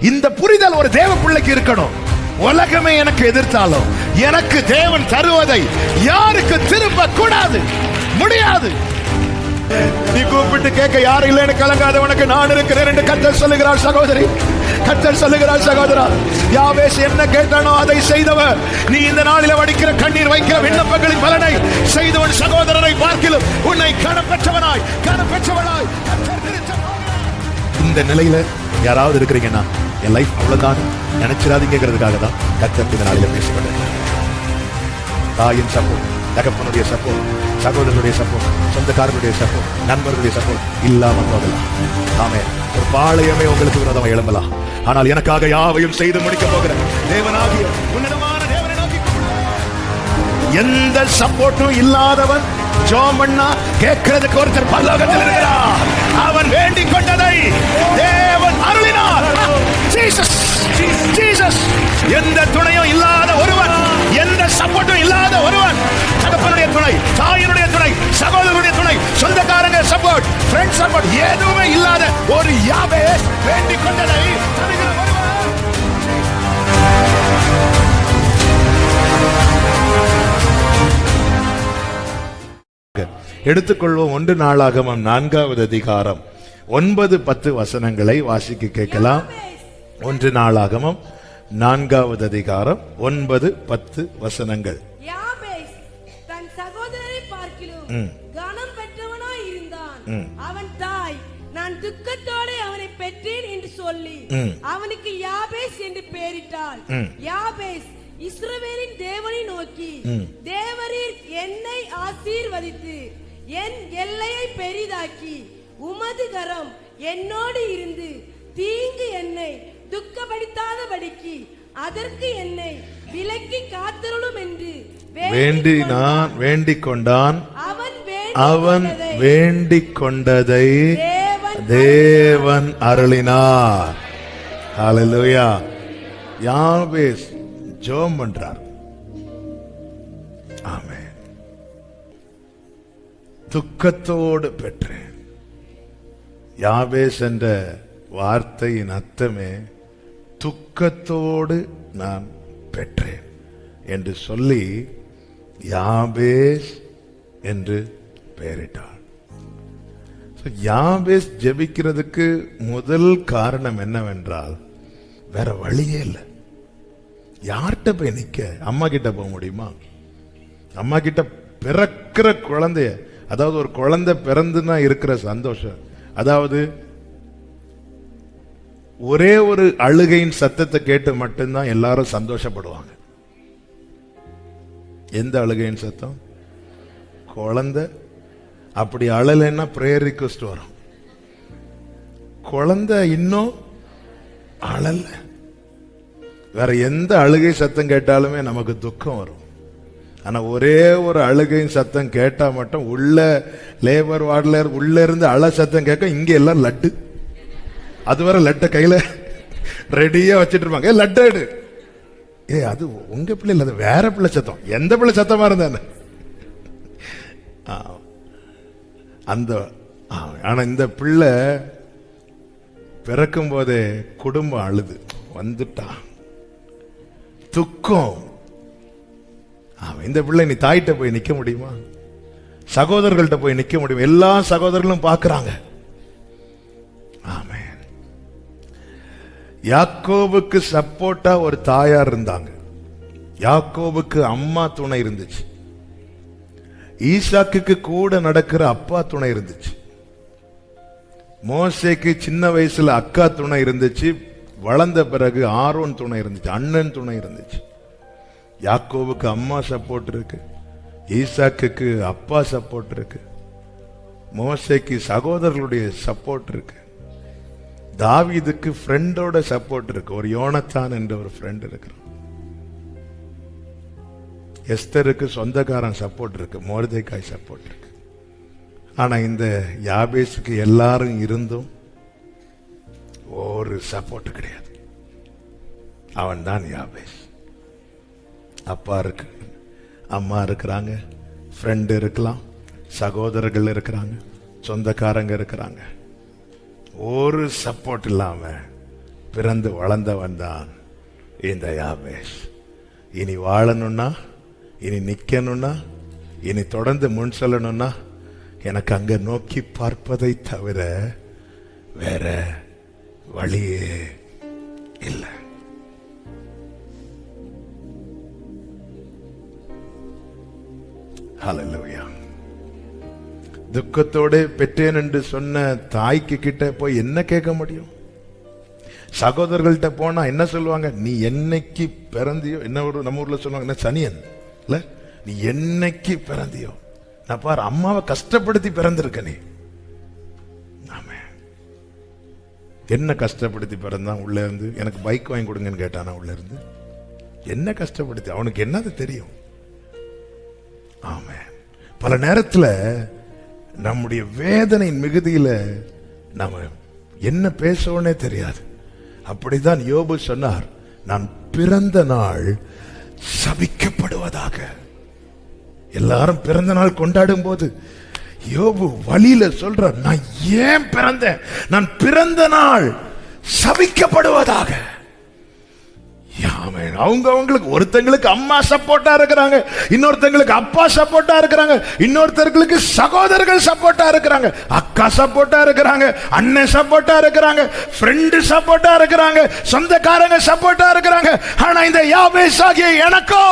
இந்த புரிதல் ஒரு தேவ பிள்ளைக்கு இருக்கணும். உலகமே எனக்கு எதிர்த்தாலும் எனக்கு தேவன் தருவதை யாருக்கு திரும்ப கூடாது, முடியாது. நீ கூப்பிட்டு கேட்க யாரும் இல்லைன்னு கலங்காதவனுக்கு நான் இருக்கிறேன் என்று கர்த்தர் சொல்லுகிறார் சகோதரி, கர்த்தர் சொல்லுகிறார் சகோதரா. யாவேஸ் என்ன கேட்டானோ அதை செய்தவர். நீ இந்த நாளில வடிக்கிற கண்ணீர் வைக்கிற விண்ணப்பங்களின் பலனை செய்தவன் சகோதரரை பார்க்கிலும் உன்னை கனப்பெற்றவனாய் கனப்பெற்றவனாய் இந்த நிலையில யாராவது இருக்கிறீங்கன்னா என் லைஃப் அவ்வளவுதான் நினைச்சிடாதீங்கிறதுக்காக தான் கர்த்தர் இந்த நாளில பேசிக்கொண்டிருக்கிறார். தாயின் சப்போர்ட், தகப்பனுடைய சப்போர்ட், சகோதரனுடைய சப்போர்ட், சொந்தக்காரனுடைய சப்போர்ட், நண்பர்களுடைய சப்போர்ட் இல்லாம போகலாம். ஆமே, ஒரு பாளையமே உங்களுக்கு விரோதமாக எழும்பலாம். ஆனால் எனக்காக யாவையும் செய்து முடிக்க போகிற தேவனாகிய உன்னதமான தேவனை நோக்கி எந்த சப்போர்ட்டும் இல்லாதவன் ஜெபம் பண்ணா கேட்கிறதுக்கு ஒருத்தர் பரலோகத்தில் இருக்கிறார். அவன் வேண்டிக் கொண்டதை தேவன் அருளினார். Jesus, Jesus. எந்த துணையும் இல்லாத ஒருவன், எந்த சப்போர்ட்டும் இல்லாத ஒருவன், தகப்பனுடைய துணை, தாயினுடைய துணை, சகோதரனுடைய துணை, சொந்தக்காரங்க சப்போர்ட், ஃப்ரெண்ட் சப்போர்ட் எதுவுமே இல்லாத ஒரு யாவேஸ் வேண்டிக் கொண்டதை தருகிற ஒருவன். எடுத்துக்கொள்வோம் 1 நாளாகமம் 4வது அதிகாரம் 9-10 வசனங்களை வாசிக்க கேட்கலாம். 1 நாளாகமம் 4வது அதிகாரம் 9-10 வசனங்கள். யாபேஸ் தன் சகோதரரை பார்க்கிலும் கனம் பெற்றவனாய் இருந்தான். அவன் தாய் நான் துக்கத்தோடு அவனை பெற்றேன் என்று சொல்லி அவனுக்கு யாபேஸ் என்று பெயரிட்டாள். யாபேஸ் இஸ்ரவேலின் தேவனை நோக்கி, தேவரீர் என்னை ஆசீர்வதித்து என் எல்லையை பெரிதாக்கி உமது கரம் என்னோடு இருந்து தீங்கு என்னை துக்கப்படுத்தாதபடிக்கு அதற்கு என்னை விலக்கி காத்தருளும் என்று வேண்டினான், வேண்டிக் கொண்டான். அவன் வேண்டிக் கொண்டதை தேவன் அருளினார். ஹல்லேலூயா. யாவேஸ் ஜெபம் பண்றார். ஆமென். துக்கத்தோடு பெற்றேன். யாவேஸ் என்ற வார்த்தையின் அர்த்தமே துக்கத்தோடு நான் பெற்றேன் என்று சொல்லி யாபேஸ் என்று பெயரிட்டார். யாபேஸ் ஜெபிக்கிறதுக்கு முதல் காரணம் என்னவென்றால் வேற வழியே இல்லை. யார்கிட்ட போய் நிக்க? அம்மா கிட்ட போக முடியுமா? அம்மா கிட்ட பிறக்கிற குழந்தைய, அதாவது ஒரு குழந்தை பிறந்துனா இருக்கிற சந்தோஷம், அதாவது ஒரே ஒரு அழுகையின் சத்தத்தை கேட்டு மட்டும்தான் எல்லாரும் சந்தோஷப்படுவாங்க. எந்த அழுகையின் சத்தம்? குழந்தை அப்படி அழலைன்னா பிரேயர் ரிக்வெஸ்ட் வரும். குழந்தை இன்னும் அழல, வேற எந்த அழுகை சத்தம் கேட்டாலுமே நமக்கு துக்கம் வரும். ஆனா ஒரே ஒரு அழுகையின் சத்தம் கேட்டா மட்டும் உள்ள லேபர் வார்டுல உள்ள இருந்து அழ சத்தம் கேட்க இங்க எல்லாம் லட்டு, அதுவரை லட்ட கையில ரெடியா வச்சிட்டு இருப்பாங்க. லட்டு எடு. அது உங்க பிள்ளை இல்ல, அது வேற பிள்ளை சத்தம். எந்த பிள்ளை சத்தமா இருந்தானே அந்த. ஆனா இந்த பிள்ளை பிறக்கும் போதே குடும்பம் அழுது வந்துட்டா, துக்கம். இந்த பிள்ளை நீ தாயிட்ட போய் நிக்க முடியுமா? சகோதரர்கள்ட்ட போய் நிக்க முடியுமா? எல்லா சகோதரர்களும் பார்க்கிறாங்க. ஆமென். யாக்கோபுக்கு சப்போர்ட்டா ஒரு தாயார் இருந்தாங்க. யாக்கோபுக்கு அம்மா துணை இருந்துச்சு. ஈசாக்குக்கு கூட நடக்கிற அப்பா துணை இருந்துச்சு. மோசேக்கு சின்ன வயசுல அக்கா துணை இருந்துச்சு. வளர்ந்த பிறகு ஆரோன் துணை இருந்துச்சு, அண்ணன் துணை இருந்துச்சு. யாக்கோவுக்கு அம்மா சப்போர்ட் இருக்கு, ஈசாக்குக்கு அப்பா சப்போர்ட் இருக்கு, மோசேக்கு சகோதரர்களுடைய சப்போர்ட் இருக்கு, தாவீதுக்கு ஃப்ரெண்டோட சப்போர்ட் இருக்கு. ஒரு யோனத்தான் என்ற ஒரு ஃப்ரெண்ட் இருக்கிறான். எஸ்தருக்கு சொந்தக்காரன் சப்போர்ட் இருக்கு, மோர்தேக்காய் சப்போர்ட் இருக்கு. ஆனா இந்த யாபேஸுக்கு எல்லாரும் இருந்தும் ஒரு சப்போர்ட் கிடையாது. அவன் தான் யாபேஸ். அப்பா இருக்கு, அம்மா இருக்கிறாங்க, ஃப்ரெண்டு இருக்கலாம், சகோதரர்கள் இருக்கிறாங்க, சொந்தக்காரங்க இருக்கிறாங்க. ஒரு சப்போர்ட் இல்லாம பிறந்து வளர்ந்தவன் தான் இந்த யாபேஸ். இனி வாழணும்னா, இனி நிக்கணும்னா, இனி தொடர்ந்து முன் செல்லணும்னா எனக்கு அங்க நோக்கி பார்ப்பதை தவிர வேற வழியே இல்லை. ஹல்லேலூயா. துக்கத்தோடு பெற்றேன் என்று சொன்ன தாய்க்கு கிட்ட போய் என்ன கேட்க முடியும்? சகோதரர்கள்ட்ட போனா என்ன சொல்லுவாங்க? நீ என்னைக்கு பிறந்தியோ, என்ன ஒரு நம்ம ஊர்ல சொல்லுவாங்க, என்ன சனியன் இல்ல, நீ என்னைக்கு பிறந்தியோ, நான் பாரு அம்மாவை கஷ்டப்படுத்தி பிறந்திருக்க நீ. என்ன கஷ்டப்படுத்தி பிறந்தான்? உள்ள இருந்து எனக்கு பைக் வாங்கி கொடுங்கன்னு கேட்டானா? உள்ள இருந்து என்ன கஷ்டப்படுத்தி? அவனுக்கு என்னது தெரியும்? ஆமே. பல நேரத்துல நம்முடைய வேதனையின் மிகுதியில நாம என்ன பேசவோனே தெரியாது. அப்படிதான் யோபு சொன்னார், நான் பிறந்த நாள் சபிக்கப்படுவதாக. எல்லாரும் பிறந்த நாள் கொண்டாடும் போது யோபு வழியில சொல்றார், நான் ஏன் பிறந்தேன்? நான் பிறந்த நாள் சபிக்கப்படுவதாக. அவங்களுக்கு ஒருத்தங்களுக்கு அம்மா சப்போர்ட்டா இருக்கிறாங்க, இன்னொருத்தங்களுக்கு அப்பா சப்போர்ட்டா இருக்கிறாங்க, இன்னொருத்தர்களுக்கு சகோதரர்கள் சப்போர்ட்டா இருக்கிறாங்க, அக்கா சப்போர்ட்டா இருக்கிறாங்க, அண்ணன் சப்போர்ட்டா இருக்கிறாங்க, ஃப்ரெண்டு சப்போர்ட்டா இருக்கிறாங்க, சொந்தக்காரங்க சப்போர்ட்டா இருக்கிறாங்க. ஆனா இந்த யாபேஸ் ஆகிய எனக்கோ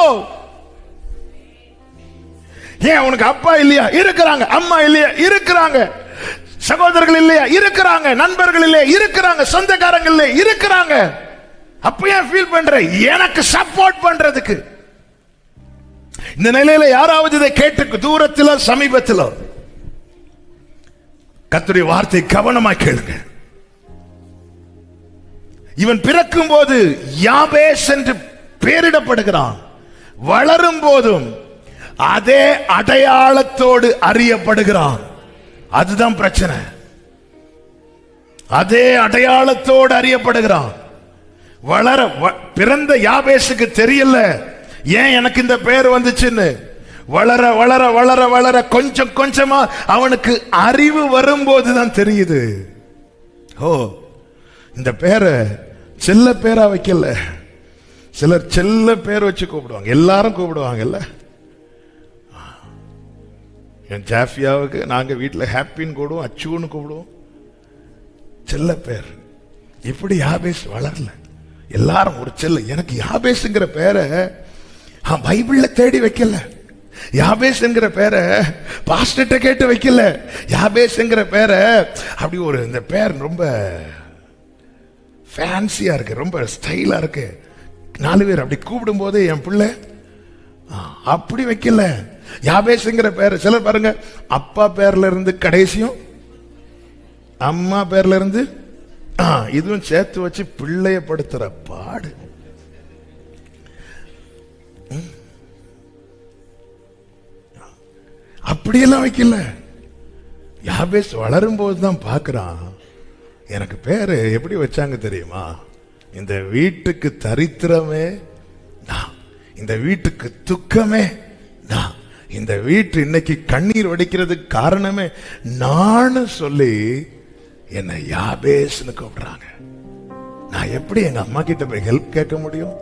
ஏன்? உனக்கு அப்பா இல்லையா? இருக்கிறாங்க. அம்மா இல்லையா? இருக்கிறாங்க. சகோதரர்கள் இல்லையா? இருக்கிறாங்க. நண்பர்கள் இல்லையா? இருக்கிறாங்க. சொந்தக்காரங்க இல்லையா? இருக்கிறாங்க. அப்ப ஏன் ஃபீல் பண்ற? எனக்கு சப்போர்ட் பண்றதுக்கு. இந்த நிலையில யாராவது இதை கேட்டு தூரத்திலோ சமீபத்திலோ கர்த்தருடைய வார்த்தை கவனமா கேளுங்க. இவன் பிறக்கும் போது யாபேஸ் என்று பெயரிடப்படுகிறான். வளரும் போதும் அதே அடையாளத்தோடு அறியப்படுகிறான். அதுதான் பிரச்சனை. அதே அடையாளத்தோடு அறியப்படுகிறான். வளர பிறந்த யாபேசுக்கு தெரியல ஏன் எனக்கு இந்த பெயர் வந்துச்சுன்னு. வளர வளர வளர வளர கொஞ்சம் கொஞ்சமா அவனுக்கு அறிவு வரும்போதுதான் தெரியுது, ஓ இந்த பேரை செல்ல பேரா வைக்கல. சிலர் செல்ல பேர் வச்சு கூப்பிடுவாங்க, எல்லாரும் கூப்பிடுவாங்கல்ல. என் ஜாஃபியாவுக்கு நாங்க வீட்டில் ஹாப்பின்னு கூப்பிடுவோம், அச்சுன்னு கூப்பிடுவோம், செல்ல பேர். இப்படி யாபேஸ் வளரல. எல்லாரும் ஒரு செல்ல. எனக்கு யாபேஸ்ங்கிற பேரை பைபிள்ல தேடி வைக்கல. யாபேஸ்ங்கிற பேரை பாஸ்டர்ட்ட கேட்டு வைக்கல. யாபேஸ்ங்கிற பேரை அப்படி ஒரு, இந்த பேர் ரொம்ப ஃபேன்சியா இருக்கு, ரொம்ப ஸ்டைலா இருக்கு, 4 பேர் அப்படி கூப்பிடும் போது என் பிள்ளை அப்படி வைக்கல. யாபேஸ்ங்கிற பேர் சிலர் பாருங்க, அப்பா பேர்ல இருந்து கடைசியும் அம்மா பேர்ல இருந்து இதுவும் சேர்த்து வச்சு பிள்ளைய படுத்துற பாடு. அப்படியெல்லாம் வைக்கல. யாபேஸ் வளரும் போதுதான் பாக்குறான், எனக்கு பேரு எப்படி வச்சாங்க தெரியுமா? இந்த வீட்டுக்கு தரித்திரமே நான், இந்த வீட்டுக்கு துக்கமே நான், இந்த வீட்டு இன்னைக்கு கண்ணீர் வடிக்கிறதுக்கு காரணமே நான் சொல்லி என்ன யாபேஸ்னு கூப்பிடுறாங்க. நான் எப்படி எங்க அம்மா கிட்ட போய் ஹெல்ப் கேட்க முடியும்?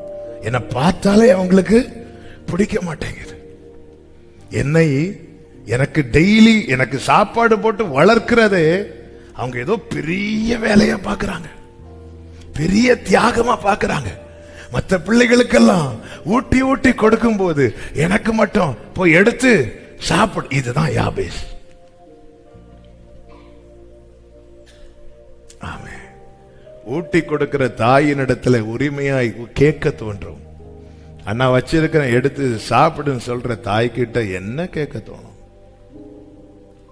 என்னை பார்த்தாலே அவங்களுக்கு பிடிக்க மாட்டேங்குது. என்னை எனக்கு டெய்லி எனக்கு சாப்பாடு போட்டு வளர்க்கிறதே அவங்க ஏதோ பெரிய வேலையா பாக்குறாங்க, பெரிய தியாகமா பாக்குறாங்க. மற்ற பிள்ளைகளுக்கெல்லாம் ஊட்டி ஊட்டி கொடுக்கும் போது எனக்கு மட்டும் போய் எடுத்து சாப்பிடு. இதுதான் யாபேஸ். ஆமே. ஊட்டி கொடுக்கிற தாயின் இடத்துல உரிமையாய் கேட்க தோன்றும். அண்ணா வச்சிருக்கிறேன் எடுத்து சாப்பிடுன்னு சொல்ற தாய்கிட்ட என்ன கேட்க தோணும்?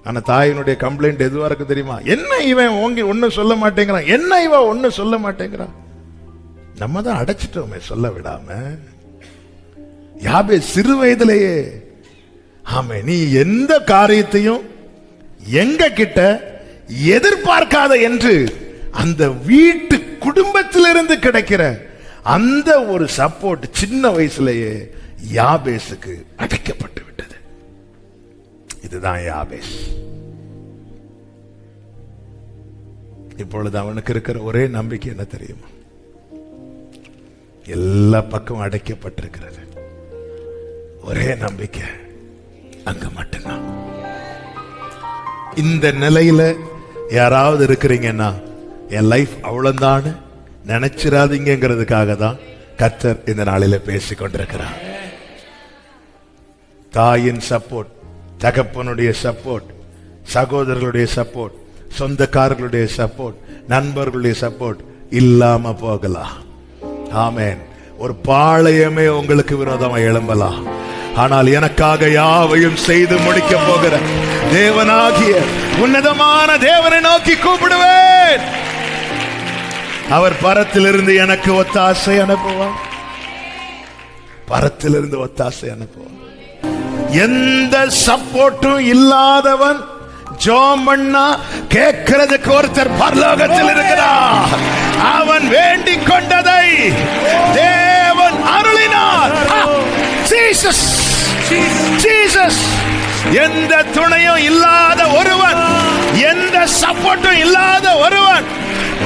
ஆனா தாயினுடைய கம்ப்ளைண்ட் எதுவா இருக்கு தெரியுமா? என்ன இவன் ஒன்னு சொல்ல மாட்டேங்கிறான், என்ன இவன் ஒன்னு சொல்ல மாட்டேங்கிறான். நம்ம தான் அடைச்சிட்டோமே சொல்ல விடாம. யாபேஸ் சிறு வயதிலேயே ஆமே நீ எந்த காரியத்தையும் எங்க கிட்ட எதிர்பார்க்காத என்று அந்த வீட்டு குடும்பத்திலிருந்து கிடைக்கிற அந்த ஒரு சப்போர்ட் சின்ன வயசுலேயே யாபேசுக்கு அடைக்கப்பட்டு விட்டது. இதுதான் யாபேஸ். இப்பொழுது அவனுக்கு இருக்கிற ஒரே நம்பிக்கை என்ன தெரியுமா? எல்லா பக்கம் அடைக்கப்பட்டிருக்கிறது. ஒரே நம்பிக்கை, அங்க மட்டும்தான். இந்த நிலையில யாராவது இருக்கிறீங்கன்னா என் லைஃப் அவ்வளவுதான் நினைச்சிராதீங்கிறதுக்காக தான் கர்த்தர் இந்த நாளில பேசிக் கொண்டிருக்கிறார். தாயின் சப்போர்ட், தகப்பனுடைய சப்போர்ட், சகோதரர்களுடைய சப்போர்ட், சொந்தக்காரர்களுடைய சப்போர்ட், நண்பர்களுடைய சப்போர்ட் இல்லாம போகலாம். ஆமென். ஒரு பாளையமே உங்களுக்கு விரோதமா எழும்பலாம். ஆனால் எனக்காக யாவையும் செய்து முடிக்க போகிற தேவனாகிய உன்னதமான தேவனை நோக்கி கூப்பிடுவேன். அவர் பரத்திலிருந்து எனக்கு ஒத்தாசை அனுப்புவார். பரத்திலிருந்து ஒத்தாசை அனுப்புவார். எந்த சப்போர்ட்டும் இல்லாதவன் ஜெபம் பண்ணா கேட்கிறதுக்கு ஒருத்தர் பரலோகத்தில் இருக்கிறார். அவன் வேண்டிக் கொண்டதை தேவன் அருளினார். Jesus, Jesus. எந்த துணையும் இல்லாத ஒருவன், எந்த சப்போர்ட்டும் இல்லாத ஒருவன்,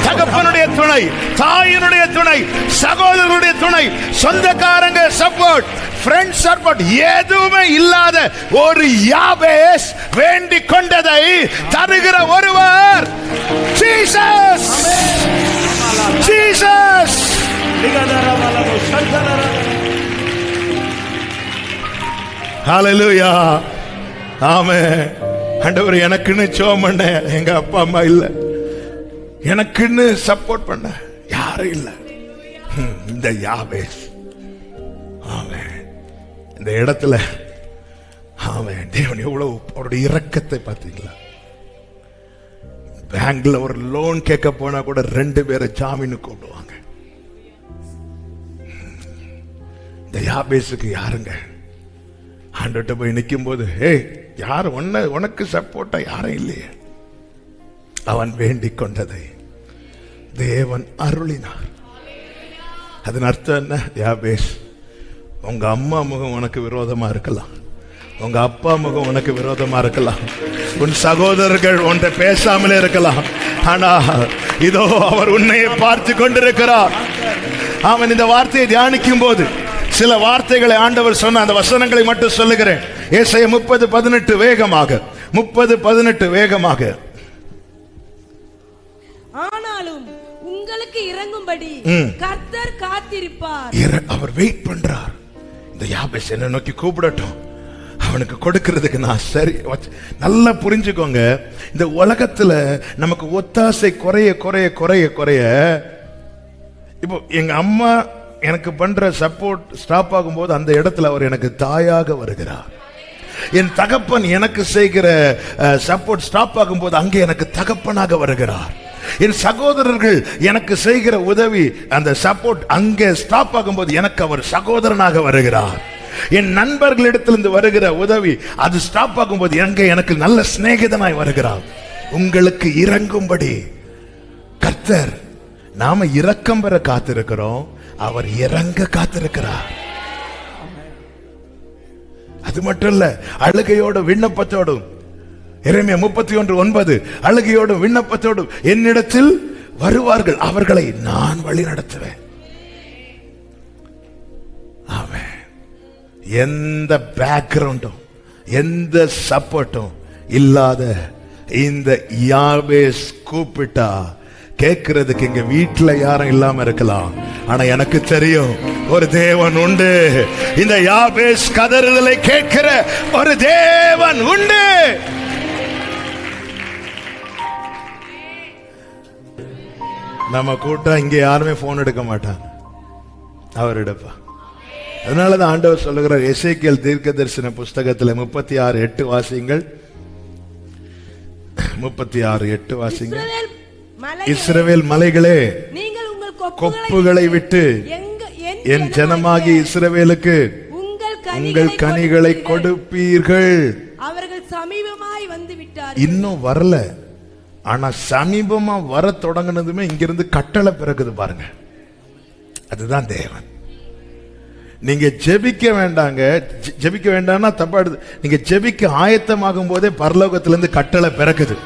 தகப்பனுடைய துணை, தாயினுடைய துணை, சகோதரர்களுடைய துணை, சொந்தக்காரங்க சப்போர்ட், ஃப்ரெண்ட்ஸ் சப்போர்ட் எதுவுமே இல்லாத ஒரு யாபேஸ் வேண்டிக் கொண்டதை தருகிற ஒருவர் ஜீசஸ். ஜீசஸ். ஹல்லேலூயா. ஆமென். ஆண்டவரே, எனக்குன்னு ஜெபம் பண்ண எங்க அப்பா அம்மா இல்ல, எனக்குன்னு சப்போர்ட் பண்ண யாரும் இல்ல. இந்த யாபேஸ், ஆமென், இந்த இடத்துல ஆமென், தேவன் எவ்வளவு அவருடைய இரக்கத்தை பார்த்தீங்களா? பேங்க்ல ஒரு லோன் கேட்க போனா கூட 2 பேரை ஜாமீனு கூப்பிடுவாங்க. இந்த யாபேஸுக்கு யாருங்க ஆண்டவர்ட்ட போய் நிற்கும் போது, ஏய் யார் உனக்கு சப்போர்ட்டா யாரும் இல்லையே. அவன் வேண்டிக் கொண்டதை தேவன் அருளினார். அதன் அர்த்தம் என்ன? யாபேஸ், உங்க அம்மா முகம் உனக்கு விரோதமா இருக்கலாம், உங்க அப்பா முகம் உனக்கு விரோதமா இருக்கலாம், உன் சகோதரர்கள் உன்னை பேசாமலே இருக்கலாம். ஆனா இதோ அவர் உன்னையே பார்த்து கொண்டிருக்கிறார். அவன் இந்த வார்த்தையை தியானிக்கும் போது சில வார்த்தைகளை ஆண்டவர் சொன்ன அந்த வசனங்களை மட்டும் சொல்லுகிறேன். ஏசாயா 30:18 வேகமாக, 30:18 வேகமாக. ஆனாலும் உங்களுக்கு இறங்கும்படி கர்த்தர் காத்திருப்பார். அவர் வெயிட் பண்றார். இந்த யாபேஸ் என்ன நோக்கி கூப்பிடட்டும், அவனுக்கு கொடுக்கிறதுக்கு நான் சரி. நல்லா புரிஞ்சுக்கோங்க, இந்த உலகத்துல நமக்கு ஒத்தாசை குறைய குறைய குறைய குறைய, இப்போ எங்க அம்மா எனக்கு பண்ற சப்போர்ட் ஸ்டாப் ஆகும்போது அந்த இடத்துல அவர் எனக்கு தாயாக வருகிறார். என் தகப்பன் எனக்கு செய்கிற சப்போர்ட் ஸ்டாப் ஆகும்போது அங்கே எனக்கு தகப்பனாக வருகிறார். என் சகோதரர்கள் எனக்கு செய்கிற உதவி, அந்த சப்போர்ட் அங்கே ஸ்டாப் ஆகும்போது எனக்கு அவர் சகோதரனாக வருகிறார். என் நண்பர்களிடத்திலிருந்து வருகிற உதவி அது ஸ்டாப் ஆகும்போது எனக்கு நல்ல சிநேகிதனாய் வருகிறார். உங்களுக்கு இறங்கும்படி கர்த்தர், நாம இரக்கம் பெற காத்திருக்கிறோம், அவர் இறங்க காத்திருக்கிறார். அது மட்டும் இல்ல, அழுகையோடு விண்ணப்பத்தோடும், எரேமியா 31:9, அழுகையோடும் விண்ணப்பத்தோடும் என்னிடத்தில் வருவார்கள், அவர்களை நான் வழி நடத்துவேன். ஆமென். எந்த பேக்ரவுண்டும் எந்த சப்போர்ட்டும் இல்லாத இந்த யாபேஸ் கூப்பிட்டா கேட்கிறதுக்கு எங்க வீட்டுல யாரும் இல்லாம இருக்கலாம், ஆனா எனக்கு தெரியும் ஒரு தேவன் உண்டு. இந்த யாபேஸ் கதறுதலை கேட்கிற ஒரு தேவன் உண்டு. நம்ம கூட்டம் இங்க யாருமே போன் எடுக்க மாட்டாங்க, அவர் எடுப்பா. அதனாலதான் ஆண்டவர் சொல்லுகிறார், எசேக்கியேல் தீர்க்கதரிசன புஸ்தகத்துல 36:8 வாசியுங்கள். 36:8 வாசியுங்கள். இஸ்ரவேல் மலைகளே, நீங்கள் உங்கள் கொப்புகளை விட்டு என் ஜனமாகி இஸ்ரவேலுக்கு உங்கள் கனிகளை கொடுப்பீர்கள். அவர்கள் சமீபமாய் வந்து விட்டார்கள். இன்னும் வரல, ஆனா சமீபமா வர தொடங்கினதுமே இங்கிருந்து கட்டளை பிறகுது பாருங்க. அதுதான் தேவன். நீங்க ஜெபிக்க வேண்டாங்க, ஜெபிக்க வேண்டாம்னா தப்பா எடுத்து, நீங்க ஜெபிக்க ஆயத்தமாகும் போதே பரலோகத்திலிருந்து கட்டளை பிறக்குது.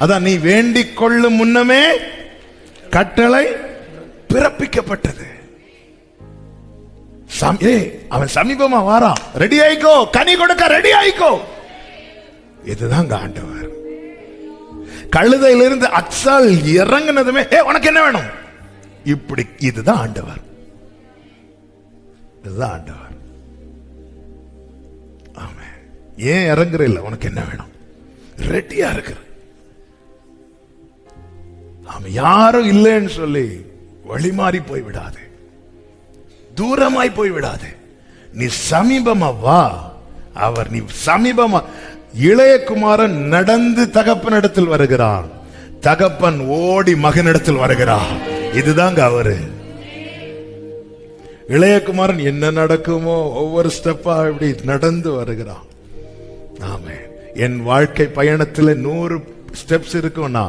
அதான் நீ வேண்டிக் கொள்ளும் முன்னமே கட்டளை பிறப்பிக்கப்பட்டது. அவன் சமீபமா வாரான், ரெடி ஆயிக்கோ, கனி கொடுக்க ரெடி ஆயிக்கோ. இதுதான் ஆண்டவர். கழுதையிலிருந்து அக்சால் இறங்கினதுமே உனக்கு என்ன வேணும், இப்படி. இதுதான் ஆண்டவர், இதுதான் ஆண்டவர். ஆமென். ஏன் இறங்குற இல்ல, உனக்கு என்ன வேணும், ரெடியா இருக்கிற. ஆமா, யாரும் இல்லைன்னு சொல்லி வழி மாறி போய் விடாது, தூரமாய் போய் விடாது. நீ சமீபமா வா. அவர் நீ சமீபமா. இளைய குமாரன் நடந்து தகப்பனிடத்தில் வருகிறான், தகப்பன் ஓடி மகனிடத்தில் வருகிறான். இதுதாங்க அவரு. இளையகுமாரன் என்ன நடக்குமோ ஒவ்வொரு ஸ்டெப்பா இப்படி நடந்து வருகிறான். ஆமென். என் வாழ்க்கை பயணத்தில் 100 ஸ்டெப்ஸ் இருக்கும்னா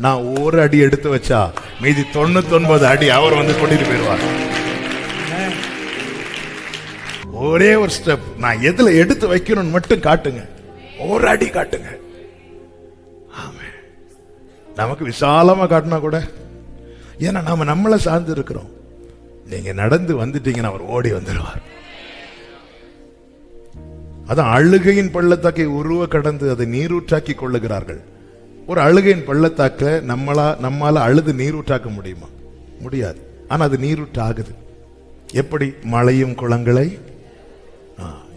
நான் ஒரு அடி எடுத்து வச்சா மீதி 99 அடி அவர் வந்து கொண்டிட்டு போயிடுவார். ஒரே ஒரு ஸ்டெப் நான் எதுல எடுத்து வைக்கணும்னு மட்டும் காட்டுங்க, ஒரு அடி காட்டுங்க. ஆமென். நமக்கு விசாலமா காட்டினா கூட, ஏன்னா நாம நம்மளை சார்ந்து இருக்கிறோம். நீங்க நடந்து வந்துட்டீங்கன்னா அவர் ஓடி வந்துடுவார். அதான் அழுகையின் பள்ளத்தாக்கை உருவ கடந்து அதை நீரூற்றாக்கி கொள்ளுகிறார்கள். ஒரு அழுகையின் பள்ளத்தாக்க நம்மால அழுது நீரூற்றாக்க முடியுமா? முடியாது. ஆனா அது நீரூற்றாகுது. எப்படி? மழையும் குளங்களை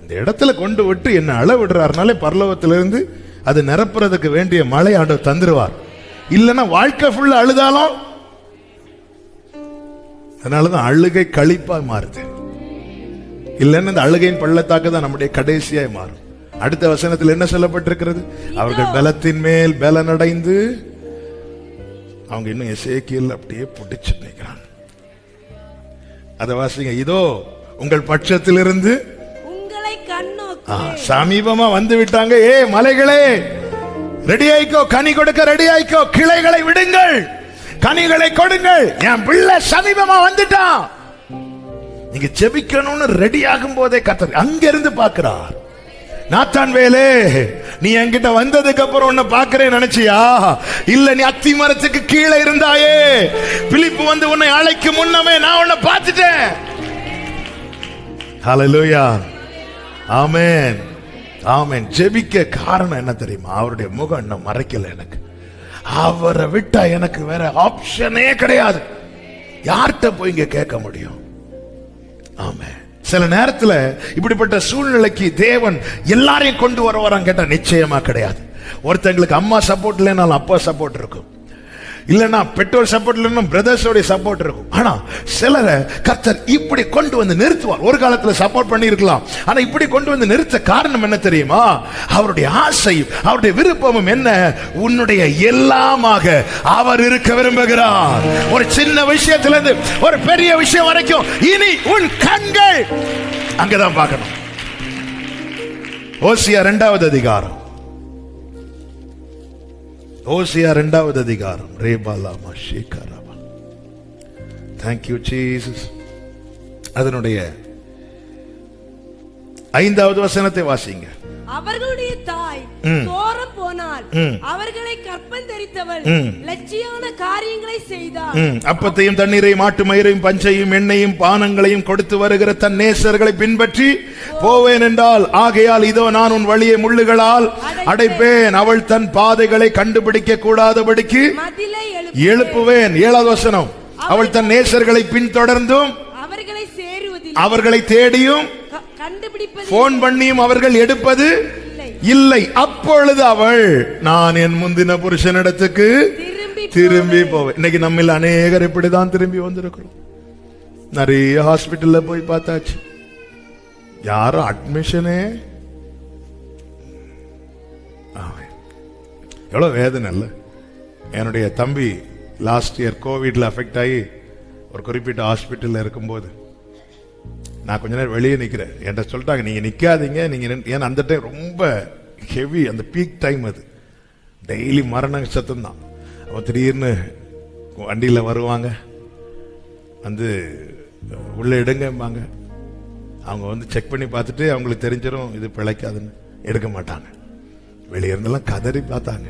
இந்த இடத்துல கொண்டு விட்டு என்ன அழ விடுறாருனாலே பரலோகத்திலிருந்து அது நிரப்புறதுக்கு வேண்டிய மழை ஆண்டவர் தந்துருவார். இல்லைன்னா வாழ்க்கை ஃபுல்லா அழுதாலும். அதனாலதான் அழுகை களிப்பா மாறுது. இல்லைன்னு இந்த அழுகையின் பள்ளத்தாக்கு தான் நம்முடைய கடைசியாய் மாறும். அடுத்த வசனத்தில் என்ன சொல்லப்பட்டிருக்கிறது? அவர்கள் பலத்தின் மேல் பலனடைந்து, அவங்க இன்னும் எசேக்கியேல் அப்படியே பிடிச்சு நிற்கிறாங்க. அத வாசிங்க. இதோ உங்கள் பட்சத்திலிருந்து உங்களை கண்ணோக்கி சமீபமா வந்து விட்டாங்க. மலைகளே ரெடி ஆயிக்கோ, கனி கொடுக்க ரெடி ஆயிக்கோ, கிளைகளை விடுங்கள், கனிகளை கொடுங்கள், என் பிள்ளை சமீபமா வந்துட்டான். நீங்க ஜெபிக்கணும்னு ரெடி ஆகும் போதே கர்த்தர் அங்கிருந்து பார்க்கிறார். நாத்தான் வேலே, நீ என்கிட்ட வந்ததுக்கு அப்புறம் உன்னை பார்க்கிறேன் நினைச்சியா? இல்ல, நீ அத்தி மரத்துக்கு கீழே இருந்தாயே, பிலிப்பு வந்து உன்னை அழைக்கும் முன்னமே நான் உன்னை பார்த்துட்டேன். ஹல்லேலூயா, ஆமென், ஆமென். ஜெபிக்க காரணம் என்ன தெரியுமா? அவருடைய முகம் இன்னும் மறைக்கல எனக்கு. அவரை விட்டா எனக்கு வேற ஆப்ஷனே கிடையாது. யார்கிட்ட போய் இங்க கேட்க முடியும்? ஆமென். சில நேரத்துல இப்படிப்பட்ட சூழ்நிலைக்கு தேவன் எல்லாரையும் கொண்டு வரான்னு கேட்டா நிச்சயமா கிடையாது. ஒருத்தங்களுக்கு அம்மா சப்போர்ட் இல்லைனாலும் அப்பா சப்போர்ட் இருக்கும், இல்லைன்னா பெற்றோர் சப்போர்ட் இல்லைன்னா பிரதர்ஸோட சப்போர்ட் இருக்கும். ஆனா சிலரை கர்த்தர் இப்படி கொண்டு வந்து நிறுத்துவார். ஒரு காலத்துல சப்போர்ட் பண்ணி இருக்கலாம், ஆனா இப்படி கொண்டு வந்து நிறுத்த காரணம் என்ன தெரியுமா? அவருடைய ஆசையும் அவருடைய விருப்பமும் என்ன? உன்னுடைய எல்லாமாக அவர் இருக்க விரும்புகிறார். ஒரு சின்ன விஷயத்துல இருந்து ஒரு பெரிய விஷயம் வரைக்கும் இனி உன் கண்கள் அங்கதான் பார்க்கணும். ஓசியா 2வது அதிகாரம், ஓசியா 2வது அதிகாரம். ரேபாலாமா ஷேகராபா. Thank you Jesus. அதனுடைய 5வது வசனத்தை வாசிங்க. அவர்களுடைய தாய் தோரம் போனால் அவர்களை கற்பந்தரித்தவள் லட்சியான காரியங்களை செய்தார். அப்பத்தையும் தண்ணீரையும் மாட்டு மயிரையும் பஞ்சையும் எண்ணெயும் பானங்களையும் கொடுத்து வருகிற தன் நேசர்களை பின்பற்றி போவேன் என்றால், ஆகையால் இதோ நான் உன் வழியை முள்ளுகளால் அடைப்பேன், அவள் தன் பாதைகளை கண்டுபிடிக்க கூடாதபடிக்கு எழுப்புவேன். 7வது வசனம். அவள் தன் நேசர்களை பின்தொடர்ந்தும் அவர்களை தேடியும் போன் பண்ணியும் அவர்கள் எடுப்பது இல்லை. அப்பொழுது அவள், நான் என் முந்தின புருஷனிடத்துக்கு திரும்பி போவேன். இன்னைக்கு நம்மில் அநேகர் இப்படிதான் திரும்பி வந்திருக்கிறோம். நிறைய ஹாஸ்பிட்டல்ல போய் பார்த்தாச்சு, யாரும் அட்மிஷனே. எவ்வளவு வேதனை இல்ல? என்னுடைய தம்பி லாஸ்ட் இயர் கோவிட்ல அஃபெக்ட் ஆகி ஒரு குறிப்பிட்ட ஹாஸ்பிட்டல்ல இருக்கும்போது நான் கொஞ்ச நேரம் வெளியே நிற்கிறேன். என்கிட்ட சொல்லிட்டாங்க, நீங்க நிக்காதீங்க, நீங்க. ஏன்னா அந்த டைம் ரொம்ப ஹெவி, அந்த பீக் டைம் அது. டெய்லி மரண சத்தம் தான். அவன் திடீர்னு வண்டியில் வருவாங்க, வந்து உள்ள எடுங்கம்பாங்க. அவங்க வந்து செக் பண்ணி பார்த்துட்டு அவங்களுக்கு தெரிஞ்சிடும் இது பிழைக்காதுன்னு எடுக்க மாட்டாங்க. வெளியே இருந்தெல்லாம் கதறி பார்த்தாங்க.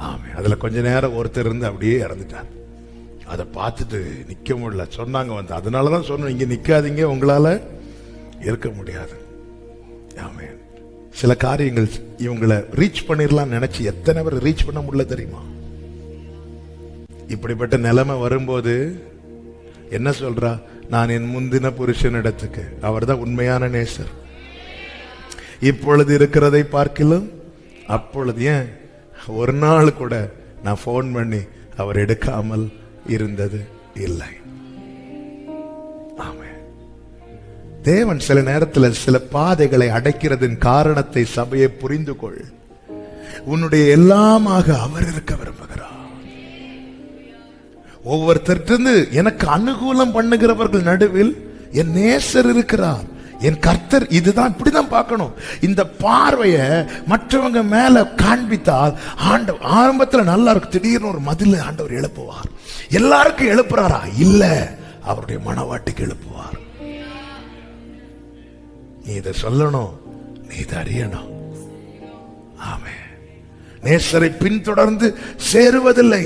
ஆமாம், அதில் கொஞ்ச நேரம் ஒருத்தர் இருந்து அப்படியே இறந்துட்டார். அதை பார்த்துட்டு நிக்க முடியல சொன்னாங்க வந்து. அதனாலதான் சொன்னேன், இங்க நிக்காதீங்க, உங்களால இருக்க முடியாது. ஆமென். சில காரியங்கள் இவங்களை ரீச் பண்ணிடலாம் நினைச்சு எத்தனை பேர் ரீச் பண்ண முடியல தெரியுமா? இப்படிப்பட்ட நிலைமை வரும்போது என்ன சொல்றா? நான் என் முந்தின புருஷனிடத்துக்கு, அவர்தான் உண்மையான நேசர், இப்பொழுது இருக்கிறதை பார்க்கிலும் அப்பொழுது, ஏன் ஒரு நாள் கூட நான் போன் பண்ணி அவர் எடுக்காமல் இருந்தது இல்லை. ஆமென். தேவன் சில நேரத்தில் சில பாதைகளை அடைக்கிறதின் காரணத்தை சபையை புரிந்து கொள். உன்னுடைய எல்லாமாக அவர் இருக்க விரும்புகிறார். ஒவ்வொருத்தருக்கு எனக்கு அனுகூலம் பண்ணுகிறவர்கள் நடுவில் என் நேசர் இருக்கிறார், என் கர்த்தர். இதுதான், இப்படிதான் பார்க்கணும். இந்த பார்வையை மற்றவங்க மேல காண்பித்தால் ஆண்டவர் ஆரம்பத்தில் நல்லா இருக்கு, திடீர்னு ஒரு மதில ஆண்டவர் எழுப்புவார். எல்லாருக்கும் எழுப்புறாரா? இல்ல, அவருடைய மனவாட்டிக்கு எழுப்புவார். நீ இதை சொல்லணும், நீ இதை அறியணும். ஆமென். நேசரை பின்தொடர்ந்து சேருவதில்லை.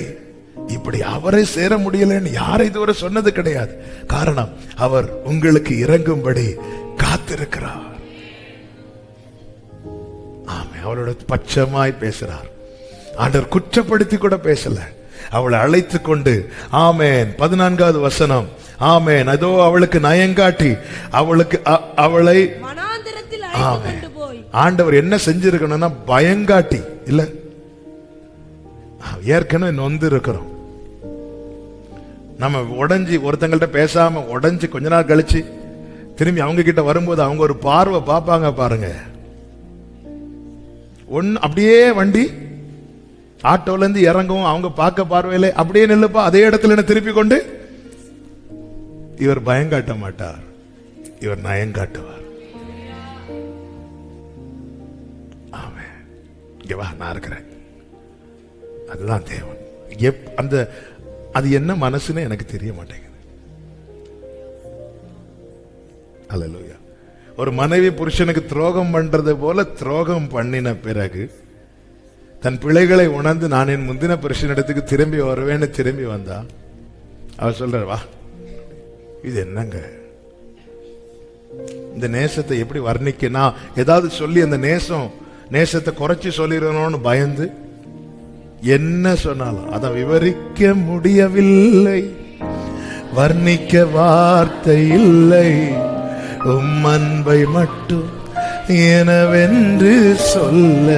இப்படி அவரை சேர முடியலன்னு யாரை இதுவரை சொன்னது கிடையாது. காரணம், அவர் உங்களுக்கு இறங்கும்படி காத்திருக்கிறார். ஆமென். அவளோட பட்சமாய் பேசுறார். ஆண்டவர் குற்றப்படுத்தி கூட பேசல, அவளை அழைத்து கொண்டு. ஆமென். 14வது வசனம். ஆமென். அதோ அவளுக்கு நயங்காட்டி அவளை வனாந்திரத்தில் அழைத்து கொண்டு போய். ஆண்டவர் என்ன செஞ்சிருக்கணும்னா பயங்காட்டி இல்ல, ஏற்கனவே நொந்து இருக்கிறோம். நம்ம உடஞ்சி ஒருத்தங்கள்ட்ட பேசாம உடஞ்சி கொஞ்ச நாள் கழிச்சு திரும்பி அவங்க கிட்ட வரும்போது அவங்க ஒரு பார்வை பார்ப்பாங்க பாருங்க. அப்படியே வண்டி ஆட்டோல இருந்து இறங்கவும் அவங்க பார்க்க பார்வையில அப்படியே நில்லுப்பா, அதே இடத்துல என்ன திருப்பி கொண்டு. இவர் பயங்காட்ட மாட்டார், இவர் நயங்காட்டுவார். ஆமென். இங்க வா, நான் இருக்கிறேன். அதுதான் தேவன். அந்த அது என்ன மனசுன்னு எனக்கு தெரிய மாட்டேங்குது. அல்லேலூயா. ஒரு மனைவி புருஷனுக்கு துரோகம் பண்றது போல துரோகம் பண்ணின பிறகு தன் பிழைகளை உணர்ந்து நான் என் முந்தின புருஷனிடத்துக்கு திரும்பி வருவேன்னு திரும்பி வந்தா அவர் சொல்ற, வா, இது என்னங்க இந்த நேசத்தை எப்படி வர்ணிக்க? நான் ஏதாவது சொல்லி அந்த நேசத்தை குறைச்சி சொல்லிடணும்னு பயந்து என்ன சொன்னாலும் அதை விவரிக்க முடியவில்லை, வர்ணிக்க வார்த்தை இல்லை. உம் அன்பை மட்டும் எனவென்று சொல்ல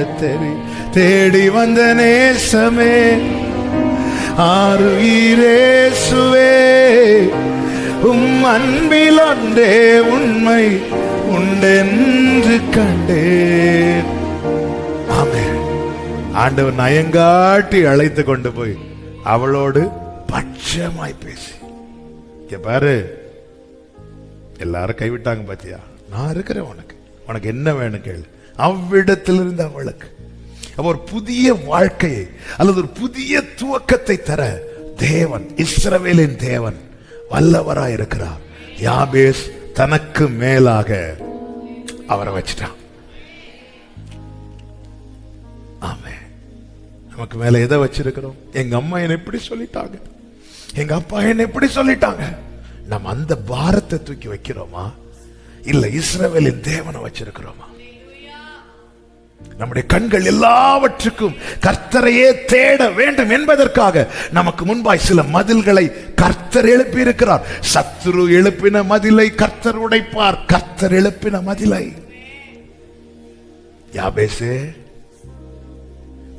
தேடி வந்த நேசமே, ஆருயிரேசுவே, உம் அன்பில் ஒன்றே உண்மை உண்டென்று கண்டேன். ஆமென். ஆண்டவர் நயங்காட்டி அழைத்து கொண்டு போய் அவளோடு பட்சமாய் பேசி, பாரு எல்லாரும் கைவிட்டாங்க பாத்தியா, நான் இருக்கிறேன், உனக்கு என்ன வேணும் கேளு. அவ்விடத்திலிருந்து அவளுக்கு ஒரு புதிய வாழ்க்கையை அல்லது ஒரு புதிய துவக்கத்தை தர தேவன், இஸ்ரவேலின் தேவன் வல்லவராய் இருக்கிறார். யாபேஸ் தனக்கு மேலாக அவரை வச்சிட்டான். ஆமென். நமக்கு மேல எதை வச்சிருக்கிறோம்? எங்க அம்மா என்ன எப்படி சொல்லிட்டாங்க, எங்க அப்பா என்ன எப்படி சொல்லிட்டாங்க, நம்ம அந்த பாரத்தை தூக்கி வைக்கிறோமா? இல்ல இஸ்ரவேலின் தேவனை வச்சிருக்கிறோமா? நம்முடைய கண்கள் எல்லாவற்றுக்கும் கர்த்தரையே தேட வேண்டும் என்பதற்காக நமக்கு முன்பாய் சில மதில்களை கர்த்தர் எழுப்பி இருக்கிறார். சத்துரு எழுப்பின மதிலை கர்த்தர் உடைப்பார். கர்த்தர் எழுப்பின மதிலை. யாபேசே,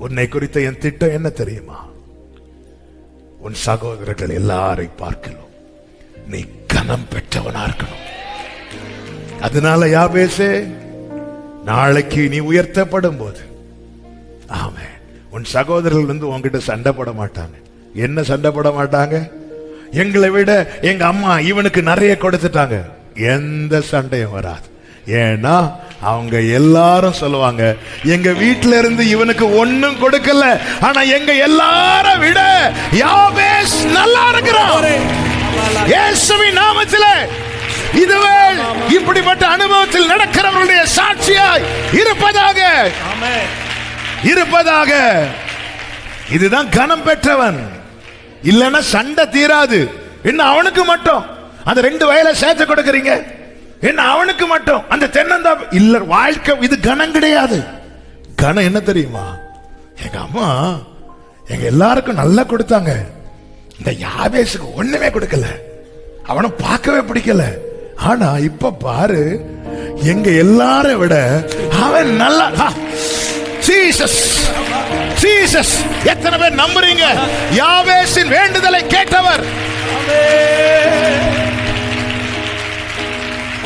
உன்னை குறித்த என் திட்டம் என்ன தெரியுமா? உன் சகோதரர்கள் எல்லாரை பார்க்கலாம் நீ கனம் பெற்றவனா இருக்கணும். அதனால யாபேசே, நாளைக்கு நீ உயர்த்தப்படும் போது, ஆமென், உன் சகோதரர்கள் வந்து உன்கிட்ட சண்டை போட மாட்டாங்க. என்ன சண்டை போட மாட்டாங்க? எங்களை விட எங்க அம்மா இவனுக்கு நிறைய கொடுத்துட்டாங்க. எந்த சண்டையும் வராது. ஏன்னா அவங்க எல்லாரும் சொல்லுவாங்க, எங்க வீட்டுல இருந்து இவனுக்கு ஒண்ணும் கொடுக்கல, ஆனா எங்க எல்லாரும் விட யாபேஸ் நல்லா இருக்கிறான். இயேசுவின் நாமத்திலே இதுவே இப்படிப்பட்ட அனுபவத்தில் நடக்கிறவர்களுடைய சாட்சியாய் இருப்பதாக. இதுதான் கனம் பெற்றவன். இல்லைன்னா சண்டை தீராது. என்ன அவனுக்கு மட்டும் அந்த 2 வயலை சேர்த்து கொடுக்கறீங்க? என்ன அவனுக்கு மட்டும் அந்த தென்னந்தா இல்ல? வாழ்க்கை இது கணம் கிடையாது. கணம் என்ன தெரியுமா? எங்க அம்மா எங்க எல்லாருக்கும் நல்லா கொடுத்தாங்க, இந்த யாபேசுக்கு ஒண்ணுமே கொடுக்கல, அவனை பார்க்கவே பிடிக்கல. ஆனா இப்ப பாரு, எங்க எல்லாரை விட அவன் நல்லா. Jesus, Jesus. எத்தனை பேர் நம்புறீங்க? யாவேசின் வேண்டுதலை கேட்டவர்.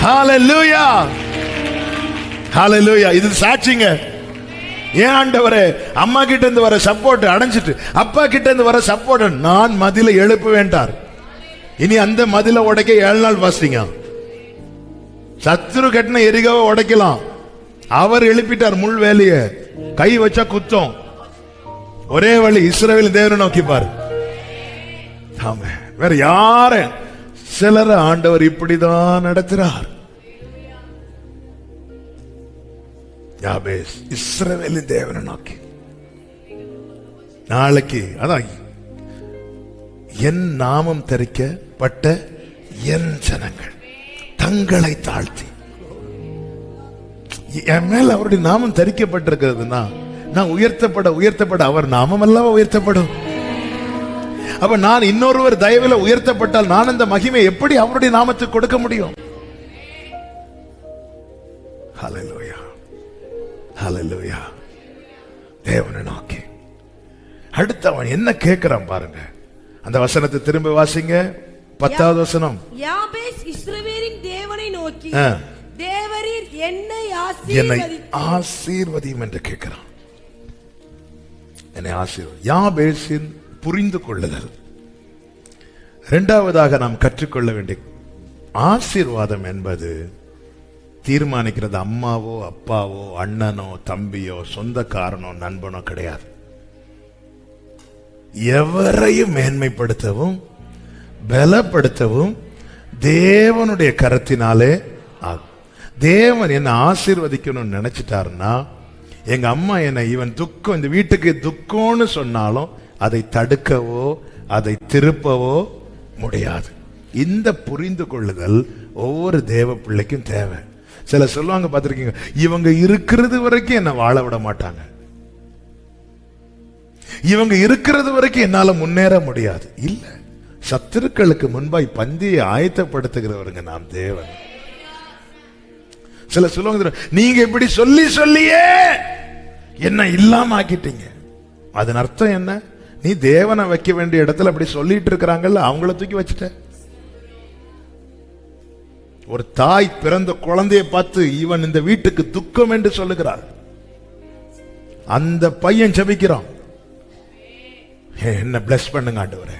ஹalleluya, ஹalleluya. இது சாட்சிங்க. ஏன் ஆண்டவரே, அம்மா கிட்ட இருந்து வர சப்போர்ட் அடைஞ்சிட்டு அப்பா கிட்ட இருந்து வர சப்போர்ட் நான் மதில எழுப்ப வேண்டார். இனி அந்த மதில உடைக்க 7 நாள் பாஸ்டிங்க. சத்துரு கட்டின எரிகாவை உடைக்கலாம். அவர் எழுப்பிட்டார் முள் வேலைய. கை வச்சா குத்தம். ஒரே வழி, இஸ்ரவேல் தேவனை நோக்கி பாரு. ஆமா, வேற யார? சிலர ஆண்டவர் இப்படிதான் நடத்துறார். யாபேஸ் இஸ்ரவேலின் தேவனை நோக்கி. நாளைக்கு அதான் என் நாமம் தரிக்கப்பட்ட என் ஜனங்கள் தங்களை தாழ்த்தி. என் மேல் அவருடைய நாமம் தரிக்கப்பட்டிருக்கிறதுனா நான் உயர்த்தப்பட அவர் நாமம் அல்லவா உயர்த்தப்படும். அப்ப நான் இன்னொருவர் தயவில் உயர்த்தப்பட்டால் நான் அந்த மகிமை எப்படி அவருடைய நாமத்துக்கு கொடுக்க முடியும்? ஹல்லேலூயா, ஹல்லேலூயா. தேவனை நோக்கி அடுத்து அவன் என்ன கேட்கிறான் பாருங்க. அந்த வசனத்தை திரும்ப வாசிங்க. 10வது வசனம். யாபேஸ் இஸ்ரவேலின் தேவனை நோக்கி, தேவரீர் என்னை ஆசீர்வதியும் என்று கேட்கிறான். என்னை ஆசீர்வதி. யாபேசின் புரிந்து கொள்ளுதல். இரண்டாவதாக நாம் கற்றுக்கொள்ள வேண்டிய ஆசீர்வாதம் என்பது தீர்மானிக்கிறது அம்மாவோ அப்பாவோ அண்ணனோ தம்பியோ சொந்தக்காரனோ நண்பனோ கிடையாது. எவரையும் மேன்மைப்படுத்தவும் பலப்படுத்தவும் தேவனுடைய கரத்தினாலே ஆகும். தேவன் என்ன ஆசீர்வதிக்கணும்னு நினைச்சிட்டாருன்னா, எங்க அம்மா என்ன இவன் துக்கம், இந்த வீட்டுக்கு துக்கம்னு சொன்னாலும் அதை தடுக்கவோ அதை திருப்பவோ முடியாது. இந்த புரிந்து கொள்ளுதல் ஒவ்வொரு தேவ பிள்ளைக்கும் தேவை. சில சொல்லுவாங்க, பார்த்திருக்கீங்க, இவங்க இருக்கிறது வரைக்கும் என்ன வாழ விட மாட்டாங்க, இவங்க இருக்கிறது வரைக்கும் என்னால முன்னேற முடியாது. இல்ல, சத்துருக்களுக்கு முன்பாய் பந்தியை ஆயத்தப்படுத்துகிறவருங்க நாம் தேவன். சில சொல்லுவாங்க, நீங்க இப்படி சொல்லி சொல்லியே என்ன இல்லாம ஆக்கிட்டீங்க. அதன் அர்த்தம் என்ன? நீ தேவனை வைக்க வேண்டிய இடத்துல அப்படி சொல்லிட்டு இருக்கிறாங்கல்ல, அவங்கள தூக்கி வச்சுட்ட. ஒரு தாய் பிறந்த குழந்தையை பார்த்து இவன் இந்த வீட்டுக்கு துக்கம் என்று சொல்லுகிறார். அந்த பையன் ஜெபிக்கிறான், என்ன பிளஸ் பண்ணுங்க ஆண்டவரே.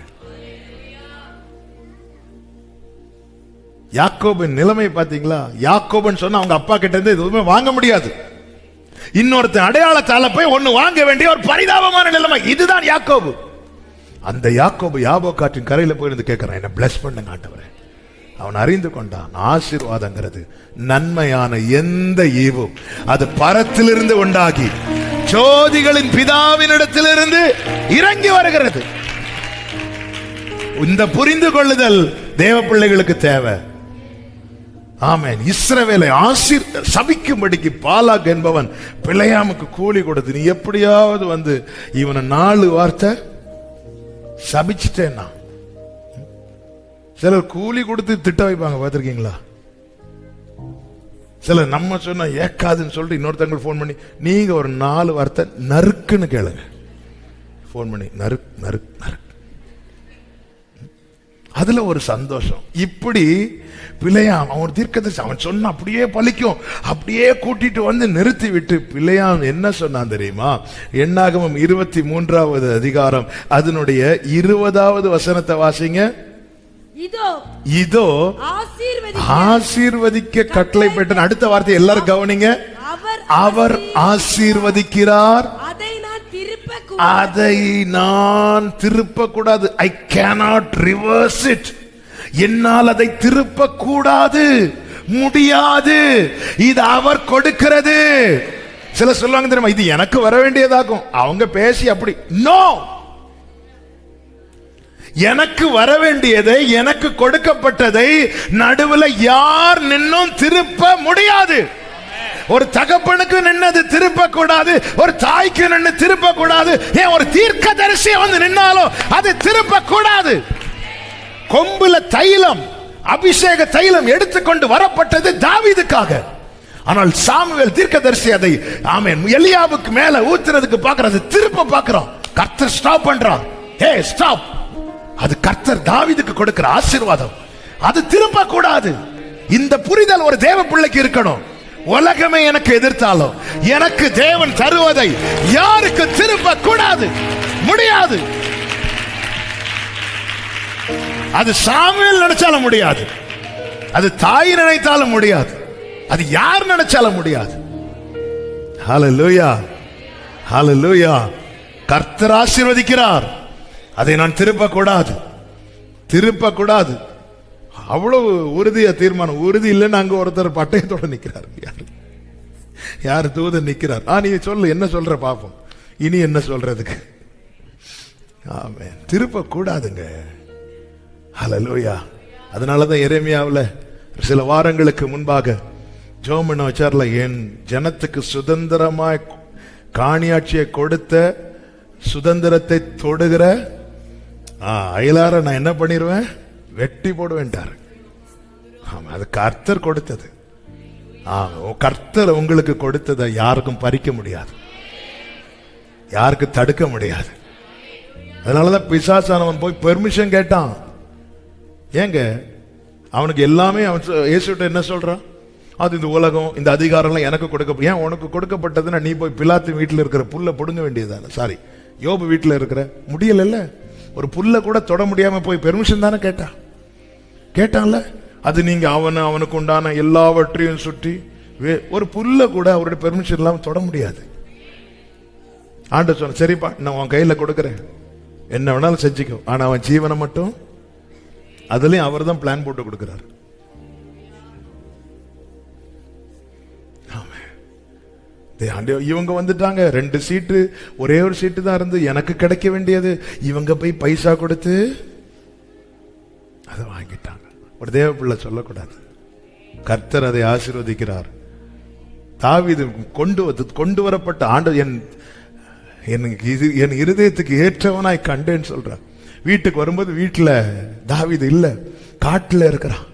யாக்கோபின் நிலைமை பாத்தீங்களா? யாக்கோபன் சொன்னா அவங்க அப்பா கிட்ட இருந்து எதுவுமே வாங்க முடியாது. இன்னொருத்தன் அடையாளத்தால போய் ஒண்ணு வாங்க வேண்டிய ஒரு பரிதாபமான நிலைமை. இதுதான் யாக்கோபு. அந்த யாக்கோபு யாபோக்காற்றின் கரையில போயிருந்து கேட்கிறான், என்ன பிளஸ் பண்ணுங்க ஆண்டவரே. அவன் அறிந்து கொண்டான், ஆசீர்வாதங்கிறது நன்மையான எந்த ஈவும் அது பரத்திலிருந்து உண்டாகி ஜோதிகளின் பிதாவினிடத்திலிருந்து இறங்கி வருகிறது. இந்த புரிந்து கொள்ளுதல் தேவ பிள்ளைகளுக்கு தேவை. ஆமென். இஸ்ரவேலை சபிக்கும்படிக்கு பாலாக் என்பவன் பிலேயாமுக்கு கூலி கொடுத்து, நீ எப்படியாவது வந்து இவனை 4 வார்த்தை சபிச்சுட்டேன்னா. சிலர் கூலி கொடுத்து திட்ட வைப்பாங்க, பார்த்திருக்கீங்களா? சிலர் நம்ம சொன்ன ஏக்காதுன்னு சொல்லிட்டு இன்னொருத்தவங்க போன் பண்ணி நீங்க ஒரு 4 வார்த்தை நறுக்குன்னு கேளுங்க. போன் பண்ணி நறுக் நறுக் நறுக், அதுல ஒரு சந்தோஷம். இப்படி பிலேயாம் அவன் தீர்க்கதரிசி, அவன் சொன்ன அப்படியே பலிக்கும். அப்படியே கூட்டிட்டு வந்து நிறுத்தி விட்டு பிலேயாம் என்ன சொன்னான் தெரியுமா? என்னாகமம் 23வது அதிகாரம் அதனுடைய 20வது வசனத்தை வாசிங்க. இதோ ஆசீர்வதிக்க கட்டளை பெற்ற. அடுத்த வார்த்தை எல்லாரும் கவனிங்க. அவர் ஆசீர்வதிக்கிறார், அதை நான் திருப்ப கூடாது. I cannot reverse it. என்னால் அதை திருப்ப கூடாது, முடியாது. இது அவர் கொடுக்கிறது. சில சொல்லுவாங்க தெரியுமா, இது எனக்கு வர வேண்டியதாகும். அவங்க பேசி அப்படி. நோ, எனக்கு வர வேண்டியதை, எனக்கு கொடுக்கப்பட்டதை நடுவில் யார் நின்னும் திருப்ப முடியாது. ஒரு தகப்பனுக்கு நின்னது திருப்ப கூடாது, ஒரு தாய்க்கு நின்று திருப்ப கூடாது, ஏன் ஒரு தீர்க்கதரிசி வந்து நின்னாலும் அது திருப்ப கூடாது. கொம்புல தைலம், அபிஷேக தைலம் எடுத்துக்கொண்டு வரப்பட்டது தாவீதுக்காக. ஆனால் சாமுவேல் தீர்க்கதரிசி அதை ஆமென் எலியாவுக்கு மேல ஊத்துறதுக்கு பார்க்கறது, திருப்ப பார்க்கிறோம். கர்த்தர் ஸ்டாப் பண்றார். Hey stop. அது கர்த்தர் தாவீதுக்கு கொடுக்கிற ஆசீர்வாதம், அது திருப்ப கூடாது. இந்த புரிதல் ஒரு தேவ பிள்ளைக்கு இருக்கணும். உலகமே எனக்கு எதிர்த்தாலும் எனக்கு தேவன் தருவதை யாருக்கு திருப்ப கூடாது, முடியாது. அது சாமுவேல் நினைச்சாலும் முடியாது, அது தாய் நினைத்தாலும் முடியாது, அது யார் நினைச்சாலும் முடியாது. ஹல்லேலூயா, ஹல்லேலூயா. கர்த்தர் ஆசீர்வதிக்கிறார், அதை நான் திருப்ப கூடாது, திருப்ப கூடாது. அவ்வளவு உறுதியா தீர்மானம். உறுதி இல்லைன்னு அங்க ஒருத்தர் பட்டயத்தோட நிக்கிறார். யார் தூதன் நிக்கிறார். நீ சொல்லு, என்ன சொல்ற பாப்போம், இனி என்ன சொல்றதுக்கு. ஆமென். திருப்ப கூடாதுங்க. ஹல்லேலூயா. அதனாலதான் எரேமியாவில் சில வாரங்களுக்கு முன்பாக ஜெபம் பண்ண வச்சார்ல, என் ஜனத்துக்கு சுதந்திரமாய் காணியாட்சியை கொடுத்த சுதந்திரத்தை தொடுகிற அயலார நான் என்ன பண்ணிடுவேன், வெட்டி போடுவேன்ட்டார். அது கர்த்தர் கொடுத்தது. கர்த்தர் உங்களுக்கு கொடுத்ததை யாருக்கும் பறிக்க முடியாது, யாருக்கு தடுக்க முடியாது. அதனாலதான் பிசாசானவன் போய் பெர்மிஷன் கேட்டான். ஏங்க அவனுக்கு எல்லாமே அவன் இயேசுட்ட என்ன சொல்றான், அது இந்த உலகம் இந்த அதிகாரம்லாம் எனக்கு கொடுக்க, ஏன் உனக்கு கொடுக்கப்பட்டதுன்னா நீ போய் பிலாத்து வீட்டில் இருக்கிற புல்ல பிடுங்க வேண்டியதான. சாரி, யோபு வீட்டில் இருக்கிற முடியல, ஒரு புல்ல கூட தொட முடியாம போய் பெர்மிஷன் தானே கேட்டான்ல. அது நீங்க அவனுக்கு உண்டான எல்லாவற்றையும் சுற்றி ஒரு புல்ல கூட அவருடைய பெர்மிஷன் இல்லாம தொட முடியாது. ஆண்டு சொன்ன, சரிப்பா நான் உன் கையில கொடுக்கறேன், என்ன வேணாலும் செஞ்சுக்கோ, ஆனா அவன் ஜீவனை மட்டும் அதுலயும் அவர் தான் பிளான் போட்டு கொடுக்கிறார். இவங்க வந்துட்டாங்க, 2 சீட்டு, ஒரே ஒரு சீட்டு தான் இருந்து எனக்கு கிடைக்க வேண்டியது, இவங்க போய் பைசா கொடுத்து அதை வாங்கிட்டாங்க. ஒரு தேவ பிள்ளை சொல்லக்கூடாது, கர்த்தர் அதை ஆசீர்வதிக்கிறார். தாவீது கொண்டு வரப்பட்ட ஆண்டு என் இருதயத்துக்கு ஏற்றவனாய் கண்டேன்னு சொல்றார். வீட்டுக்கு வரும்போது வீட்டுல தாவீது இல்ல, காட்டுல இருக்கிறான்.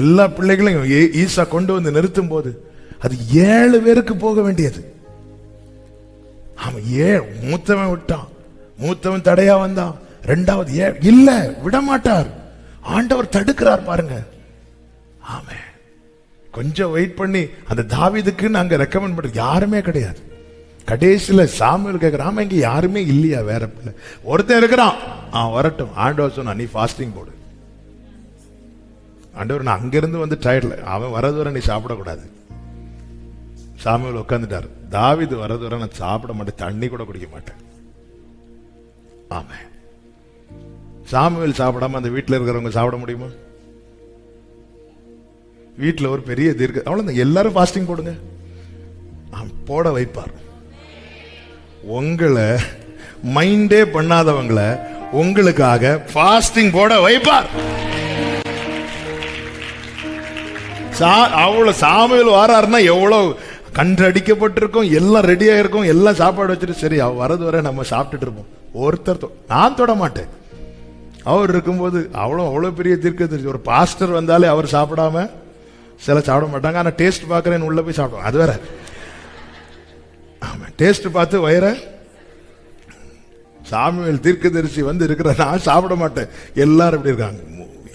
எல்லா பிள்ளைகளையும் ஈசா கொண்டு வந்து நிறுத்தும் போது அது 7 பேருக்கு போக வேண்டியது. அவன் மூத்தவன் விட்டான், மூத்தவன் தடையா வந்தான், 2வது இல்ல விட மாட்டார், ஆண்டவர் தடுக்கிறார் பாருங்க. ஆமே, கொஞ்சம் வெயிட் பண்ணி அந்த தாவீதுக்கு நாங்க ரெக்கமெண்ட் பண்ற யாருமே கிடையாது. கடைசியில சாமுவேல் கேட்கிறான், ஆமா இங்க யாருமே இல்லையா வேற பிள்ளை, ஒருத்தன் இருக்கிறான், வரட்டும். ஆண்டவர் சொன்னா நீ ஃபாஸ்டிங் போடு. ஆண்டவர் நான் அங்கிருந்து வந்து டயர்ட்ல, அவன் வரது வரை நீ சாப்பிடக்கூடாது. சாமுவேல் உட்கார்ந்துட்டார். தாவீது வரது வரை நான் சாப்பிட மாட்டேன், தண்ணி கூட குடிக்க மாட்டேன். ஆமா, சாமுவேல் சாப்பிடாம அந்த வீட்டில் இருக்கிறவங்க சாப்பிட முடியுமா? வீட்டில் ஒரு பெரிய தீர்க்க, அவ்வளவுதான், எல்லாரும் ஃபாஸ்டிங் போடுங்க, போட வைப்பார். உங்களை மைண்டே பண்ணாதவங்களை உங்களுக்காக ஃபாஸ்டிங் போட வைப்பார். அவ்வளவு சாமுவேல் வாராருன்னா எவ்வளவு கன்று அடிக்கப்பட்டிருக்கும், எல்லாம் ரெடியா இருக்கும், எல்லாம் சாப்பாடு வச்சுட்டு சரி அவ வரது வரை நம்ம சாப்பிட்டுட்டு இருப்போம். ஒருத்தர் நான் தொட மாட்டேன். அவர் இருக்கும்போது அவ்வளவு பெரிய தீர்க்கதரிசி, ஒரு பாஸ்டர் வந்தாலே அவர் சாப்பிடாம சில சாப்பிட மாட்டாங்க. ஆனா டேஸ்ட் பார்க்கறேன்னு உள்ள போய் சாப்பிடுவோம், அது வேற. ஆமா, டேஸ்ட் பார்த்து வயிற. சாமுவேல் தீர்க்கதரிசி வந்து இருக்கிற, நான் சாப்பிட மாட்டேன், எல்லாரும் இப்படி இருக்காங்க.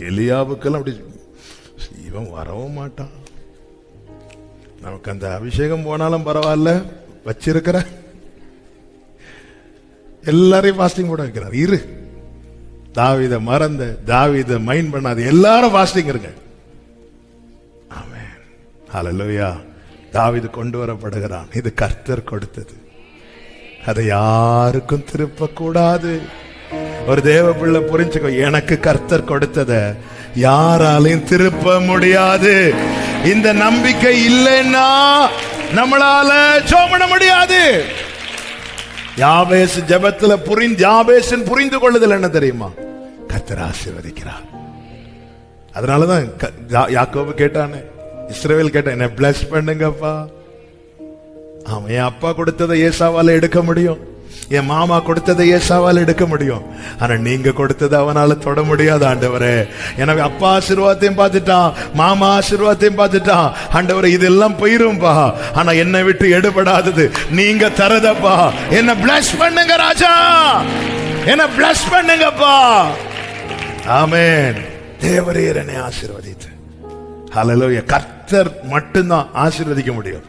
எலியாவுக்கெல்லாம் அப்படி, இவன் வரவும் மாட்டான், நமக்கு அந்த அபிஷேகம் போனாலும் பரவாயில்ல வச்சிருக்கிற, எல்லாரையும் ஃபாஸ்டிங் போட வைக்கிறார். இரு, தாவீத மறந்த, தாவீத மைண்ட் பண்ணாது, எல்லாரும் ஃபாஸ்டிங் இருங்க. ஆமென், ஹல்லேலூயா. தாவீது கொண்டு வரப்படுகிறான், இது கர்த்தர் கொடுத்தது, அதை யாருக்கும் திருப்ப கூடாது. ஒரு தேவ பிள்ளை புரிஞ்சுக்கோ, எனக்கு கர்த்தர் கொடுத்தத யாராலையும் திருப்ப முடியாது. இந்த நம்பிக்கை இல்லைன்னா நம்மளால ஜெபம் பண்ண முடியாது. யாபேஸ் ஜெபத்துல யாபேசின் புரிந்து கொள்ளுதல் என்ன தெரியுமா? கர்த்தர் ஆசீர்வதிக்கிறார். அதனாலதான் யாக்கோபு கேட்டானே, இஸ்ரவேல் கேட்டான், என்ன பிளஸ் பண்ணுங்கப்பா. ஆமா, என் அப்பா கொடுத்ததை ஏசாவால எடுக்க முடியும், என் மாமா கொடுத்ததை ஏசாவால எடுக்க முடியும், ஆனா நீங்க கொடுத்ததை அவனால தொட முடியாது ஆண்டவரே. எனவே அப்பா ஆசீர்வாதத்தையும் பார்த்துட்டான், மாமா ஆசீர்வாதத்தையும் பார்த்துட்டான். ஆண்டவரே இதெல்லாம் போயிரும்பா, ஆனா என்னை விட்டு எடுபடாதது நீங்க தரதப்பா. என்ன பிளஸ் பண்ணுங்க ராஜா, என்ன பிளஸ் பண்ணுங்கப்பா. ஆமென். தேவரீர் என்னை ஆசீர்வதித்து. ஹல்லேலூயா. கர்த்தர் மட்டும்தான் ஆசீர்வதிக்க முடியும்.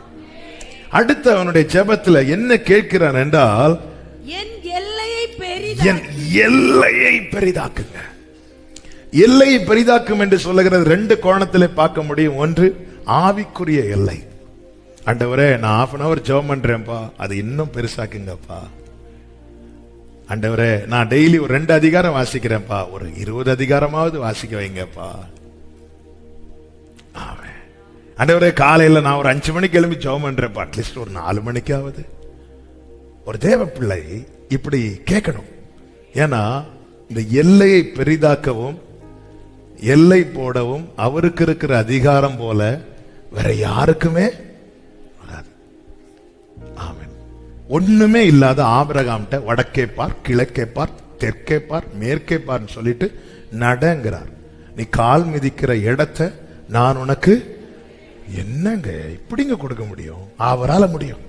அடுத்து அவனுடைய ஜெபத்துல என்ன கேட்கிறான் என்றால், என் எல்லையை பெரிதாக்குங்க. எல்லையை பெரிதாக்கும் என்று சொல்லுகிறது ரெண்டு கோணத்திலே பார்க்க முடியும். ஒன்று ஆவிக்குரிய எல்லை. ஆண்டவரே நான் 1/2 hour ஜெபம் பண்றேன்ப்பா, அது இன்னும் பெருசாக்குங்கப்பா. ஆண்டவரே நான் டெய்லி ஒரு 2 அதிகாரம் வாசிக்கிறேன்ப்பா, ஒரு 20 அதிகாரமாவது வாசிக்க வைங்கப்பா. ஆண்டவரே காலையில நான் ஒரு 5 மணிக்கு எழும்பி ஜெபம் பண்றேன்ப்பா, அட்லீஸ்ட் ஒரு 4 மணிக்காவது. ஒரு தேவ பிள்ளை இப்படி கேட்கணும். ஏன்னா இந்த எல்லையை பெரிதாக்கவும் எல்லை போடவும் அவருக்கு இருக்கிற அதிகாரம் போல வேற யாருக்குமே வராது. ஆமென். ஒண்ணுமே இல்லாத ஆபிரகாம்கிட்ட வடக்கே பார், கிழக்கே பார், தெற்கே பார், மேற்கே பார்ன்னு சொல்லிட்டு நடங்கிறார். நீ கால் மிதிக்கிற இடத்தை நான் உனக்கு என்னங்க இப்படிங்க கொடுக்க முடியும்? அவரால முடியும்.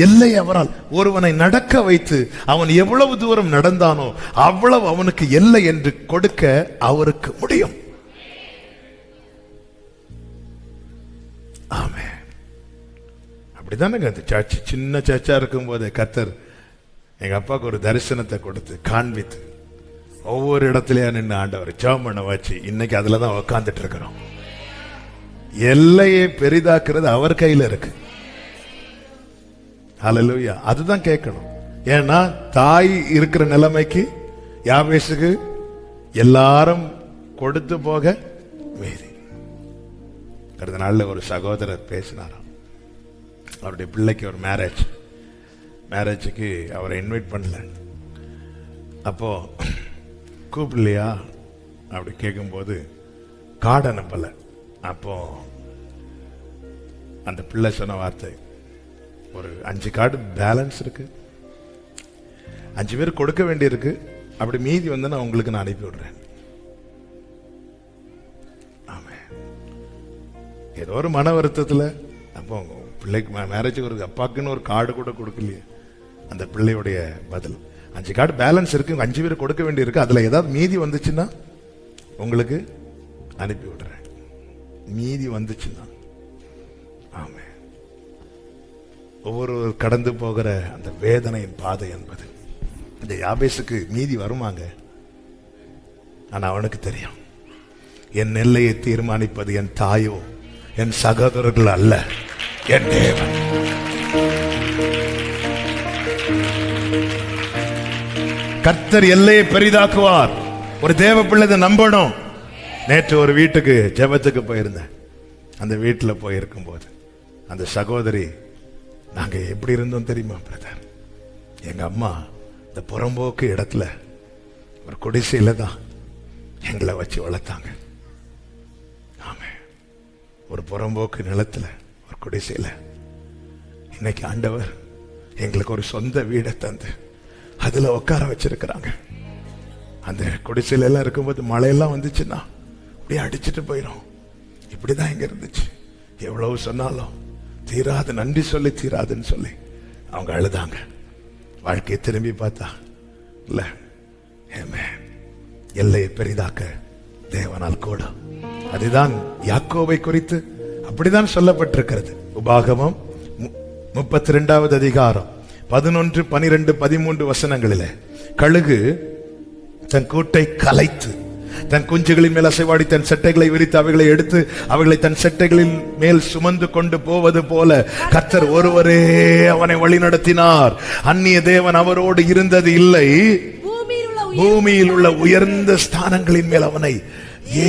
எல்லை அவரால். ஒருவனை நடக்க வைத்து அவன் எவ்வளவு தூரம் நடந்தானோ அவ்வளவு அவனுக்கு எல்லை என்று கொடுக்க அவருக்கு முடியும். ஆமென். அப்படிதானங்க அந்த சர்ச் சின்ன சர்ச்சா இருக்கும் போதே கர்த்தர் எங்க அப்பாவுக்கு ஒரு தரிசனத்தை கொடுத்து காண்பித்து ஒவ்வொரு இடத்துலயா நின்று ஆண்டவர் ஜெபம் பண்ண வச்சு இன்னைக்கு அதுலதான் உட்கார்ந்துட்டு இருக்கிறோம். எல்லையை பெரிதாக்குறது அவர் கையில இருக்கு. ஹல்லேலூயா. அதுதான் கேட்கணும். ஏன்னா தாய் இருக்கிற நிலைமைக்கு யாபேசுக்கு எல்லாரும் கொடுத்து போக மீதி. கடந்த நாள்ல ஒரு சகோதரர் பேசினாராம். அவருடைய பிள்ளைக்கு ஒரு மேரேஜுக்கு அவரை இன்வைட் பண்ணல. அப்போ கூப்பிடலையா அப்படி கேட்கும்போது கார்டு அனுப்பல. அப்போ அந்த பிள்ளை சொன்ன வார்த்தை, ஒரு 5 கார்டு பேலன்ஸ் இருக்கு, 5 பேர் கொடுக்க வேண்டி இருக்கு, அப்படி மீதி வந்து நான் உங்களுக்கு நான் அனுப்பி விடுறேன். ஆமா, ஏதோ ஒரு மன வருத்தத்தில் அப்போ பிள்ளைக்கு மேரேஜுக்கு ஒரு அப்பாக்குன்னு ஒரு கார்டு கூட கொடுக்கலையே. அந்த பிள்ளையுடைய பதில், 5 கார்டு பேலன்ஸ் இருக்கு, 5 பேர் கொடுக்க வேண்டி இருக்கு, அதுல ஏதாவது மீதி வந்துச்சுன்னா உங்களுக்கு அனுப்பி விடுறேன். மீதி வந்துச்சுன்னா. ஆமே. ஒவ்வொரு கடந்து போகிற அந்த வேதனையின் பாதை என்பது இந்த யாபேசுக்கு மீதி வருமாங்க. ஆனா அவனுக்கு தெரியும், என் எல்லையை தீர்மானிப்பது என் தாயோ என் சகோதரர்கள் அல்ல, என் தேவன். கர்த்தர் எல்லையை பெரிதாக்குவார். ஒரு தேவ பிள்ளை நம்பணும். நேற்று ஒரு வீட்டுக்கு ஜெபத்துக்கு போயிருந்தேன். அந்த வீட்டில் போயிருக்கும் போது அந்த சகோதரி, நாங்க எப்படி இருந்தோம் தெரியுமா பிரதர்? எங்க அம்மா இந்த புறம்போக்கு இடத்துல ஒரு குடிசையில தான் எங்களை வச்சு வளர்த்தாங்க. ஆமே, ஒரு புறம்போக்கு நிலத்துல ஒரு குடிசையில. இன்னைக்கு ஆண்டவர் எங்களுக்கு ஒரு சொந்த வீடை தந்து அதுல உட்கார வச்சிருக்கிறாங்க. அந்த குடிசையில எல்லாம் இருக்கும்போது மழையெல்லாம் வந்துச்சுன்னா அப்படியே அடிச்சுட்டு போயிடும். இப்படிதான் இங்க இருந்துச்சு. எவ்வளவு சொன்னாலும் தீராது, நன்றி சொல்லி தீராதுன்னு சொல்லி அவங்க அழுதாங்க. வாழ்க்கையை திரும்பி பார்த்தா இல்ல, எல்லையை பெரிதாக்க தேவனால் கூட. அதுதான் யாக்கோபை குறித்து அப்படிதான் சொல்லப்பட்டிருக்கிறது. உபாகமம் 32வது அதிகாரம் 11, 12, 13 வசனங்களிலே, கழுகு தன் கூட்டை கலைத்து தன் குஞ்சுகளின் மேல் அசைவாடி தன் செட்டைகளை விரித்து அவைகளை எடுத்து அவைகளை தன் செட்டைகளின் மேல் சுமந்து கொண்டு போவது போல கர்த்தர் ஒருவரே அவனை வழி நடத்தினார். அந்நிய தேவன் அவரோடு இருந்தது இல்லை. பூமியில் உள்ள உயர்ந்த ஸ்தானங்களின் மேல் அவனை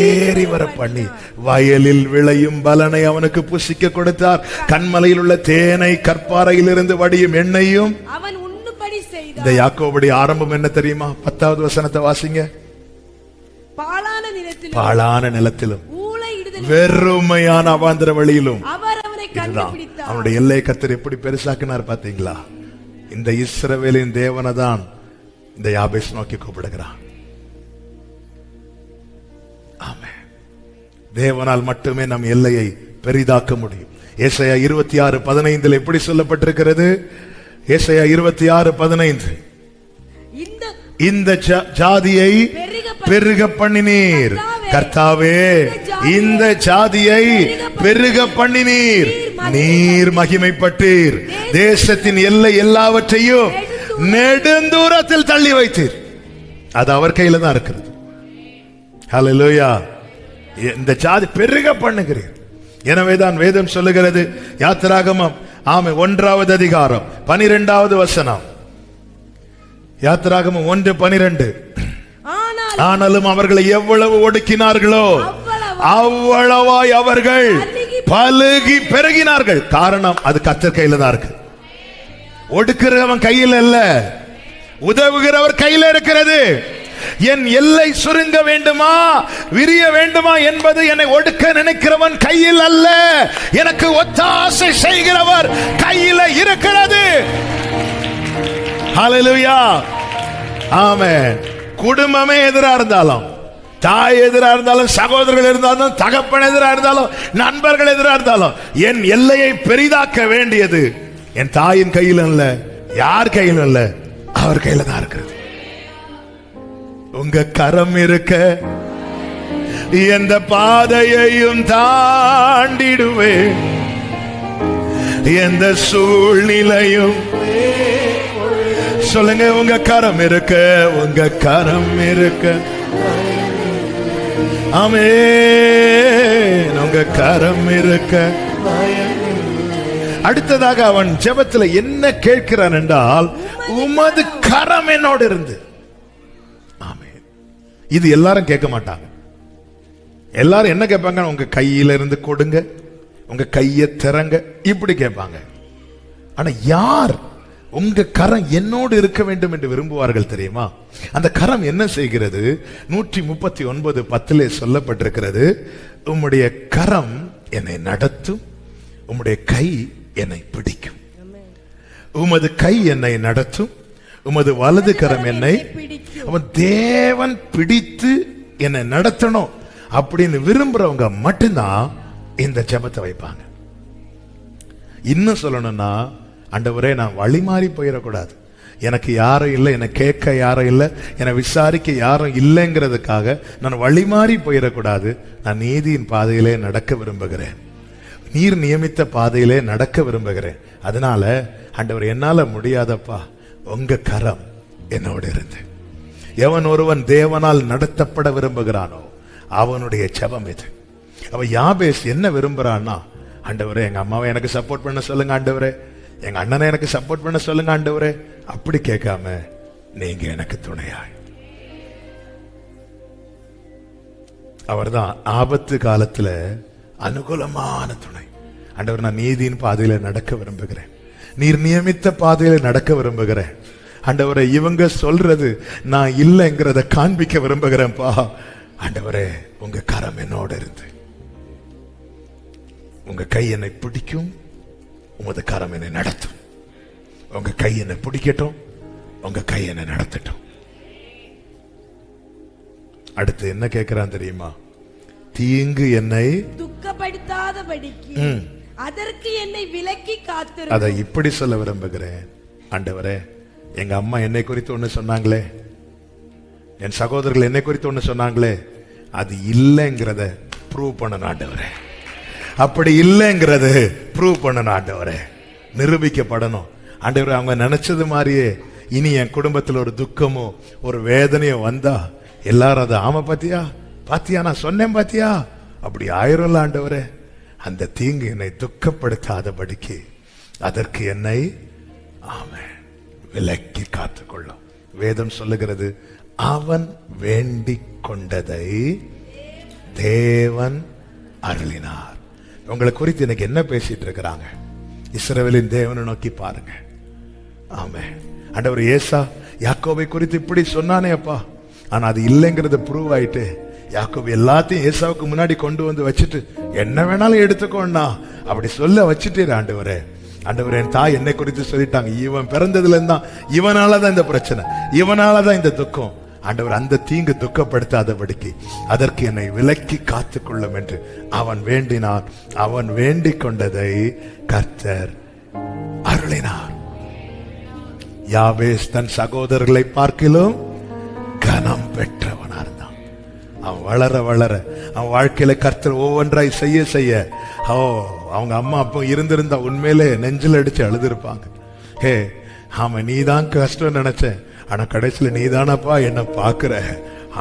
ஏறி வர பண்ணி வயலில் விளையும் பலனை அவனுக்கு புசிக்க கொடுத்தார். கண்மலையில் உள்ள தேனை கற்பாறையிலிருந்து வடியும் எண்ணெயும் அவன் உண்ணும்படி செய்தான். இந்த யாக்கோபுடைய ஆரம்பம் என்ன தெரியுமா? 10வது வசனத்தை வாசிங்க. பாழான நிலத்திலும் வெறுமையான அவாந்தர வழியிலும் அவர் அவனை கண்டுபிடித்தார். அவனுடைய எல்லை கர்த்தர் எப்படி பெருசாக்கினார் பாத்தீங்களா? இந்த இஸ்ரவேலின் தேவனை தான் இந்த யாபேஸ் நோக்கி கூப்பிடுகிறான். ஆமென். தேவனால் மட்டுமே நம் எல்லையை பெரிதாக்க முடியும். ஏசாயா 26:15 எப்படி சொல்லப்பட்டிருக்கிறது? ஏசாயா 26:15 இந்த ஜாதியை பெருக பண்ணினீர் கர்த்தாவே, இந்த ஜாதியை பெருக பண்ணினீர், நீர் மகிமைப்பட்டீர், தேசத்தின் எல்லை எல்லாவற்றையும் நெடுந்தூரத்தில் தள்ளி வைத்தீர். அது அவர் கையில தான் இருக்கிறது. ஹல்லேலூயா. இந்த ஜாதி பெருக பண்ணுகிறீர். எனவேதான் வேதம் சொல்லுகிறது, யாத்திராகமம் 1வது அதிகாரம் 12வது வசனம். யாத்திராகமம் 1:12. ஆனாலும் அவர்களை எவ்வளவு ஒடுக்கினார்களோ அவ்வளவாய் அவர்கள் பலுகி பெருகினார்கள். காரணம், அது கர்த்தர் கையில தான் இருக்கு. ஒடுக்கிறவன் கையில் அல்ல, உதவுகிறவர் கையில இருக்கிறது. என் எல்லை சுருங்க வேண்டுமா, விரிய வேண்டுமா என்பது என்னை ஒடுக்க நினைக்கிறவன் கையில் அல்ல, எனக்கு ஒத்தாசை செய்கிறவர் கையில இருக்கிறது. ஹல்லேலூயா. ஆமென். குடும்பமே எதிரா இருந்தாலும், தாய் எதிரா இருந்தாலும், சகோதரர்கள் இருந்தாலும், தகப்பன் எதிரா இருந்தாலும், நண்பர்கள் எதிரா இருந்தாலும், என் எல்லையை பெரிதாக்க வேண்டியது என் தாயின் கையில் அல்ல, யார் கையில் அல்ல, அவர் கையில தான் இருக்கிறது. உங்க கரம் இருக்க எந்த பாதையையும் தாண்டிடுவேன், எந்த சூழ்நிலையும். சொல்லுங்க, உங்க கரம் இருக்க, உங்க கரம் இருக்க. ஆமென். உங்க கரம் இருக்க. அடுத்ததாக அவன் ஜெபத்தில் என்ன கேட்கிறான் என்றால், உமது கரம் என்னோடு இருந்து. ஆமென். இது எல்லாரும் கேட்க மாட்டாங்க. எல்லாரும் என்ன கேட்பாங்க? உங்க கையில இருந்து கொடுங்க, உங்க கையை திறங்க, இப்படி கேட்பாங்க. ஆனா யார் உங்க கரம் என்னோடு இருக்க வேண்டும் என்று விரும்புவார்கள் தெரியுமா? அந்த கரம் என்ன செய்கிறது? 139:10 சொல்லப்பட்டிருக்கிறது, உம்முடைய கரம் என்னை நடத்தும், உம்முடைய கை என்னை பிடிக்கும். உமது கை என்னை நடத்தும், உமது வலது கரம் என்னை. அவன் தேவன் பிடித்து என்னை நடத்தணும் அப்படின்னு விரும்புறவங்க மட்டும்தான் இந்த ஜெபத்தை வைப்பாங்க. இன்னும் சொல்லணும்னா, ஆண்டவரே, நான் வழி மாறி போயிடக்கூடாது, எனக்கு யாரும் இல்லை, என்னை கேட்க யாரும் இல்லை, என்னை விசாரிக்க யாரும் இல்லைங்கிறதுக்காக நான் வழி மாறி போயிடக்கூடாது. நான் நீதியின் பாதையிலே நடக்க விரும்புகிறேன், நீர் நியமித்த பாதையிலே நடக்க விரும்புகிறேன். அதனால ஆண்டவர், என்னால முடியாதப்பா, உங்க கரம் என்னோடு இருந்து. எவன் ஒருவன் தேவனால் நடத்தப்பட விரும்புகிறானோ அவனுடைய ஜெபம் இது. அவன் யாபேஸ் என்ன விரும்புறான்னா, ஆண்டவரே, எங்க அம்மாவை எனக்கு சப்போர்ட் பண்ண சொல்லுங்க ஆண்டவரே, எங்க அண்ணனை எனக்கு சப்போர்ட் பண்ண சொல்லுங்க ஆண்டவரே, அப்படி கேட்காம நீங்க எனக்கு துணையாய். அவர்தான் ஆபத்து காலத்துல அனுகூலமான துணை. ஆண்டவர், நான் நீதியின் பாதையில நடக்க விரும்புகிறேன், நீர் நியமித்த பாதையில நடக்க விரும்புகிறேன். ஆண்டவரே, இவங்க சொல்றது நான் இல்லைங்கிறத காண்பிக்க விரும்புகிறேன்ப்பா. ஆண்டவரே, உங்க கரம் என்னோட இருந்து, உங்க கை என்னை பிடிக்கும், உமது கரம் என்னை நடத்தும். உங்க கை என்னை பிடிக்கட்டும், உங்க கை என்னை நடத்தட்டும். அடுத்து என்ன கேட்கிறான் தெரியுமா? தீங்கு என்னை துக்கப்படுத்தாதபடிக்கு அதற்கு என்னை விலக்கி காத்திரு. அதை இப்படி சொல்ல விரும்புகிறேன். ஆண்டவரே, எங்க அம்மா என்னை குறித்து ஒண்ணு சொன்னாங்களே, என் சகோதரர்கள் என்னை குறித்து ஒண்ணு சொன்னாங்களே, அது இல்லைங்கிறத ப்ரூவ் பண்ணணும் ஆண்டவரே. அப்படி இல்லைங்கிறது ப்ரூவ் பண்ணணும் ஆண்டவரே, நிரூபிக்கப்படணும் ஆண்டவரே. அவங்க நினைச்சது மாதிரியே இனி என் குடும்பத்தில் ஒரு துக்கமோ ஒரு வேதனையோ வந்தா எல்லாரும் அதை ஆமா பாத்தியா பாத்தியா நான் சொன்னேன் பாத்தியா அப்படி ஆயிரம்ல ஆண்டவரே. அந்த தீங்கு என்னை துக்கப்படுத்தாதபடிக்கு அதற்கு என்னை ஆமென் விலக்கி காத்துக்கொள்ளும். வேதம் சொல்லுகிறது, அவன் வேண்டிக் கொண்டதை தேவன் அருளினார். உங்களை குறித்து எனக்கு என்ன பேசிட்டு இருக்கிறாங்க? இஸ்ரவேலின் தேவனை நோக்கி பாருங்க. ஆமென். ஆண்டவர் ஏசா யாக்கோபை குறித்து இப்படி சொன்னானே அப்பா, ஆனா அது இல்லைங்கிறது ப்ரூவ் ஆயிட்டு யாக்கோபு எல்லாத்தையும் ஏசாவுக்கு முன்னாடி கொண்டு வந்து வச்சுட்டு என்ன வேணாலும் எடுத்துக்கோன்னா அப்படி சொல்ல வச்சுட்டே ஆண்டவரே. ஆண்டவர் என் தாய் என்னை குறித்து சொல்லிட்டாங்க, இவன் பிறந்ததுல இருந்தா இவனாலதான் இந்த பிரச்சனை, இவனாலதான் இந்த துக்கம். ஆண்டவர் அந்த தீங்கு துக்கப்படுத்தாதபடிக்கு அதற்கு என்னை விலக்கி காத்துக்கொள்ளும் என்று அவன் வேண்டினான். அவன் வேண்டிக் கொண்டதை கர்த்தர் அருளினார். யாபேஸ் தன் சகோதரர்களை பார்க்கிலும் கனம் பெற்றவனா இருந்தான். அவன் வளர வளர அவன் வாழ்க்கையில கர்த்தர் ஒவ்வொன்றாய் செய்ய செய்ய அவங்க அம்மா அப்பா இருந்திருந்தா உண்மையிலே நெஞ்சில் அடிச்சு அழுதுருப்பாங்க. ஹே ஆமா, நீதான் கஷ்டம் நினைச்சேன், ஆனா கடைசியில நீதானப்பா என்ன பாக்குற,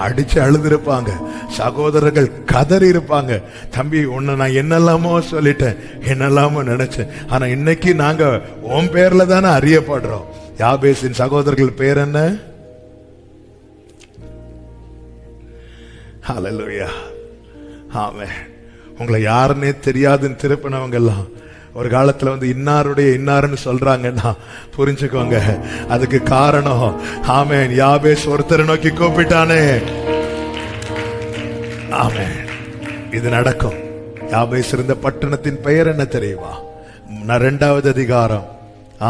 அடிச்சு அழுதுருப்பாங்க. சகோதரர்கள் கதறி இருப்பாங்க, தம்பி உன்னை நான் என்னெல்லாமோ சொல்லிட்டேன், என்னெல்லாமோ நினைச்சேன், ஆனா இன்னைக்கு நாங்க உன் பேர்ல தானே அறியப்படுறோம். யாபேசின் சகோதரர்கள் பேர் என்ன? ஹல்லேலூயா. ஆமென். உங்களை யாருன்னே தெரியாதுன்னு திருப்பினவங்க எல்லாம் ஒரு காலத்துல வந்து இன்னாருன்னு சொல்றாங்கன்னா புரிஞ்சுக்கோங்க, அதுக்கு காரணம் ஆமென், யாபேஸ் ஒருத்தரை நோக்கி கூப்பிட்டானே. ஆமென். இது நடக்கும். யாபேஸ் இருந்த பட்டணத்தின் பெயர் என்ன தெரியுமா? 2வது அதிகாரம்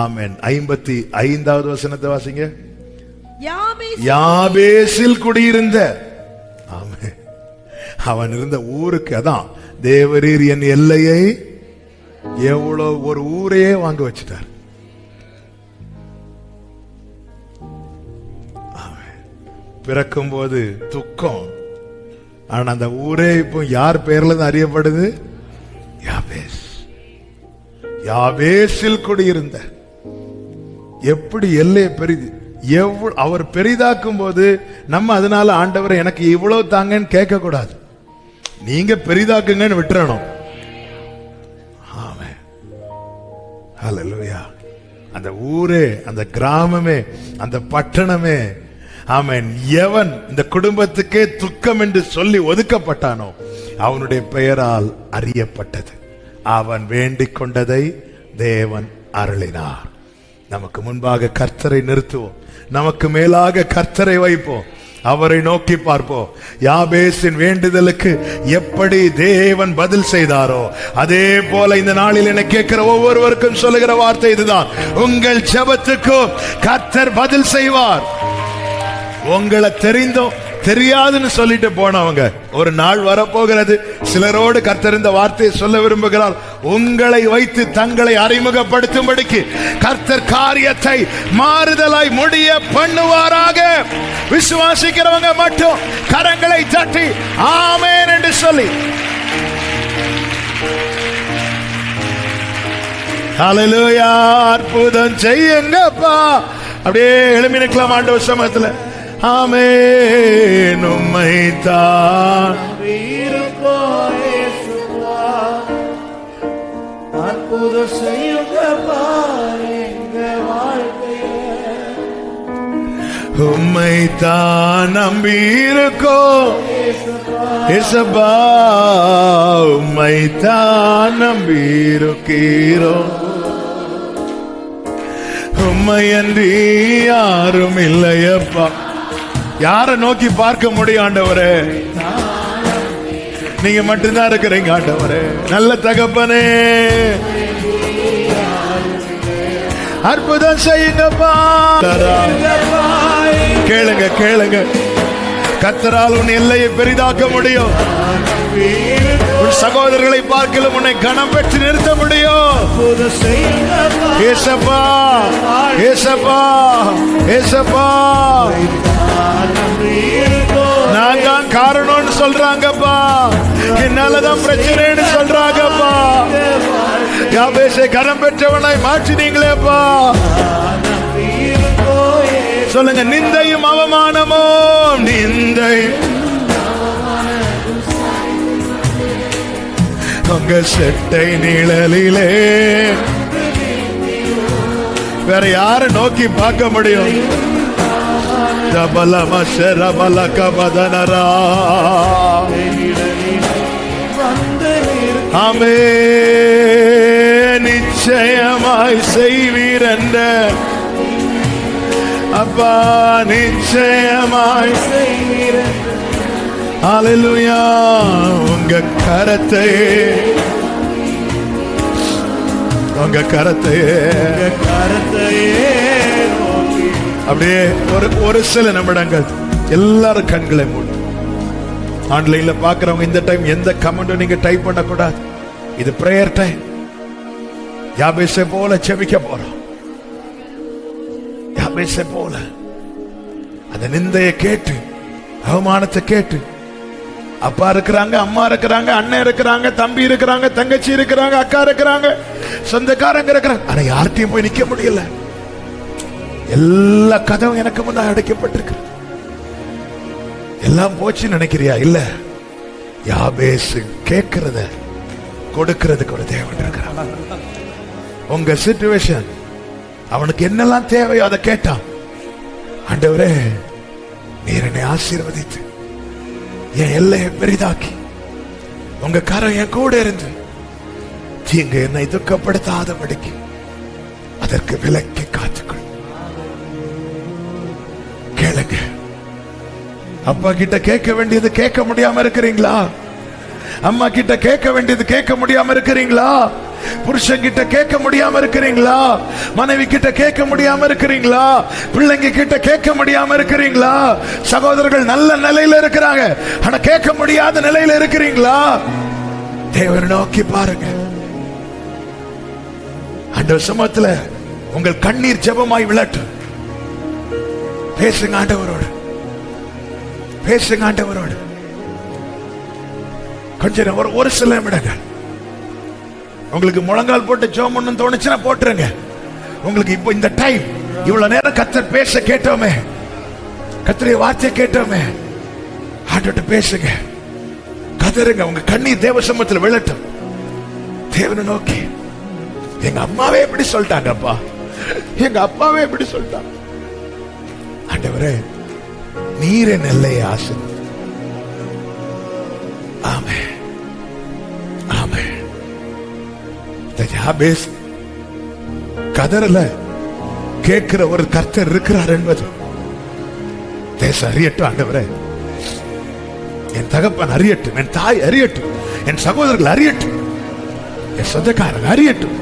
ஆமென் 55வது வசனத்தை வாசிங்க. யாபேசில் குடியிருந்த, ஆமென், அவன் இருந்த ஊருக்கு, அதான் தேவரீர் என் எல்லையை, எவ்வளவு ஒரு ஊரையே வாங்க வச்சுட்டார். பிறக்கும் போது துக்கம், ஆனா அந்த ஊரே இப்போ யார் பேர்ல தான் அறியப்படுது? யாபேஸ். யாபேசில் குடியிருந்த. எப்படி எல்லையை பெரிது அவர் பெரிதாக்கும் போது நம்ம அதனால ஆண்டவரை எனக்கு இவ்வளவு தாங்கன்னு கேட்க கூடாது, நீங்க பெரிதாக்குங்கன்னு விட்டுறணும். ஆமென். ஹல்லேலூயா. அந்த ஊரே, அந்த கிராமமே, அந்த பட்டணமே, ஆமென், எவன் இந்த குடும்பத்துக்கே துக்கம் என்று சொல்லி ஒதுக்கப்பட்டானோ அவனுடைய பெயரால் அறியப்பட்டது. அவன் வேண்டிக் கொண்டதை தேவன் அருளினார். நமக்கு முன்பாக கர்த்தரை நிறுத்துவோம், நமக்கு மேலாக கர்த்தரை வைப்போம், அவரை நோக்கி பார்ப்போம். யாபேசின் வேண்டுதலுக்கு எப்படி தேவன் பதில் செய்தாரோ அதே போல இந்த நாளில் என்னை கேட்கிற ஒவ்வொருவருக்கும் சொல்லுகிற வார்த்தை இதுதான்: உங்கள் ஜெபத்துக்கும் கர்த்தர் பதில் செய்வார். உங்களை தெரிந்தோம் தெரியாதுன்னு சொல்லிட்டு போனவங்க ஒரு நாள் வரப்போகிறது. சிலரோடு கர்த்தர் இந்த வார்த்தையை சொல்ல விரும்புகிறார். உங்களை வைத்து தங்களை அறிமுகப்படுத்தும்படிக்கு கர்த்தர் காரியத்தை மாறுதலாய் முடிய பண்ணுவாராக. விசுவாசிக்கிறவங்க மட்டும் கரங்களை தட்டி ஆமென் என்று சொல்லி ஹல்லேலூயா. அற்புதம் செய்யுங்கப்பா. அப்படியே எழும்பி நிற்கலாம் ஆண்டவர் சமூகத்துல. ஆமென். உம்மைத்தான் அற்புதம் செய்யுங்கப்பா எங்க வாழ்க்கையில. உம்மைத்தான் நம்பியிருக்கோம் இயேசுப்பா, உம்மைத்தான் நம்பியிருக்கிறோம். உம்மையன்றி யாரும் இல்லையப்பா. யாரை நோக்கி பார்க்க முடியும் ஆண்டவரே? நீங்க மட்டும்தான் இருக்கிறீங்க ஆண்டவரே. நல்ல தகப்பனே, அற்புதம் செய்யுங்கப்பா. கேளுங்க கேளுங்க, கர்த்தரால் உன் எல்லையை பெரிதாக்க முடியும். உன் சகோதரர்களை பார்க்கலும் உன்னை கனம் பெற்று நிறுத்த முடியும். ஏசப்பா ஏசப்பா ஏசப்பா, நான் தான் காரணம்னு சொல்றாங்கப்பா, என்னாலதான் பிரச்சனைன்னு சொல்றாங்கப்பா. யாபேசை கனம் பெற்றவனாய் மாற்றினீங்களேப்பா. சொல்லுங்க, நிந்தையும் அவமானமும், நிந்தை உங்க செட்டை நிழலிலே. வேற யாரை நோக்கி பார்க்க முடியும்? ஆமே நிச்சயமாய் செய்வீர் என்ற அப்பா நிச்சயமாய் செய்வீர் ஹல்லேலூயா உங்க கரத்தை கரத்தையே நோக்கி அப்படியே ஒரு சில நிமிடங்கள் எல்லாரும் கண்களை மூடி ஆன்லைன்ல பாக்குறவங்க இந்த டைம் எந்த கமெண்டும் நீங்க டைப் பண்ண கூடாது. இது பிரேயர் டைம். யாபேசை போல செபிக்க போறோம். யாபேசை போல அந்த நிந்தையை கேட்டு அவமானத்தை கேட்டு அப்பா இருக்கிறாங்க, அம்மா இருக்கிறாங்க, அண்ணன் இருக்கிறாங்க, தம்பி இருக்கிறாங்க, தங்கச்சி இருக்கிறாங்க, அக்கா இருக்கிறாங்க, சொந்தக்காரங்க இருக்கிறாங்க. ஆனா யார்கிட்டயும் போய் நிக்க முடியல. எல்லா கதவும் எனக்கு முன்னாடி அடைக்கப்பட்டிருக்கு. எல்லாம் போச்சு நினைக்கிறியா? இல்ல, யாபேசு கேட்கிறத கொடுக்கிறதுக்கு ஒரு தேவன் இருக்கிறான். உங்க சிச்சுவேஷன் அவனுக்கு என்னெல்லாம் தேவையோ அதை கேட்டான். ஆண்டவரே நீர் என்னை ஆசீர்வதித்து என் எல்லையை பெரிதாக்கி உங்க கரம் என் கூட இருந்து தீங்கு என்னை துக்கப்படுத்தாதபடிக்கு அதற்கு விலக்கி காத்துக்கொள். கேளுங்க. அப்பா கிட்ட கேட்க வேண்டியது கேட்க முடியாம இருக்கிறீங்களா? அம்மா கிட்ட கேட்க வேண்டியது கேட்க முடியாம இருக்கிறீங்களா? புருஷன் கிட்ட கேட்க முடியாம இருக்கிறீங்களா? மனைவி கிட்ட கேட்க முடியாம இருக்கிறீங்களா? பிள்ளைங்க கிட்ட கேட்க முடியாம இருக்கிறீங்களா? சகோதரர்கள் நல்ல நிலையில இருக்கிறாங்க, ஆனா கேட்க முடியாத நிலையில இருக்கிறீங்களா? தேவனை நோக்கி பாருங்க. ஆண்டவர் சமூகத்துல உங்கள் கண்ணீர் ஜெபமாய் விழட்டும். பேசுங்க ஆண்டவரோடு, பேசுங்க ஆண்டவரோடு. கொஞ்சம் ஒரு சில நிமிடங்கள் உங்களுக்கு முழங்கால் போட்டு ஜெபம் பண்ணணும்னு தோணுச்சுன்னா போட்டுருங்க. உங்களுக்கு இப்போ இந்த டைம் இவ்வளவு நேரம் கர்த்தர் பேச கேட்டோமே, கர்த்தருடைய வார்த்தை கேட்டோமே, ஆண்டவர்ட்ட பேசுங்க, கதறுங்க. உங்க கண்ணீர் தேவ சமூகத்தில் விழட்டும். தேவனை நோக்கி எங்க அம்மாவே எப்படி சொல்லிட்டாங்கப்பா, எங்க அப்பாவே எப்படி சொல்லிட்டாங்க. ஆண்டவரே நீர் என் எல்லையை ஆசை. ஆமென், ஆமென். யாபேஸ் கதறல, கேட்கிற ஒரு கர்த்தர் இருக்கிறார் என்பது தேசம் அறியட்டும். ஆண்டவரே என் தகப்பன் அறியட்டும், என் தாய் அறியட்டும், என் சகோதரர்கள் அறியட்டும், என் சொந்தக்காரங்க அறியட்டும்.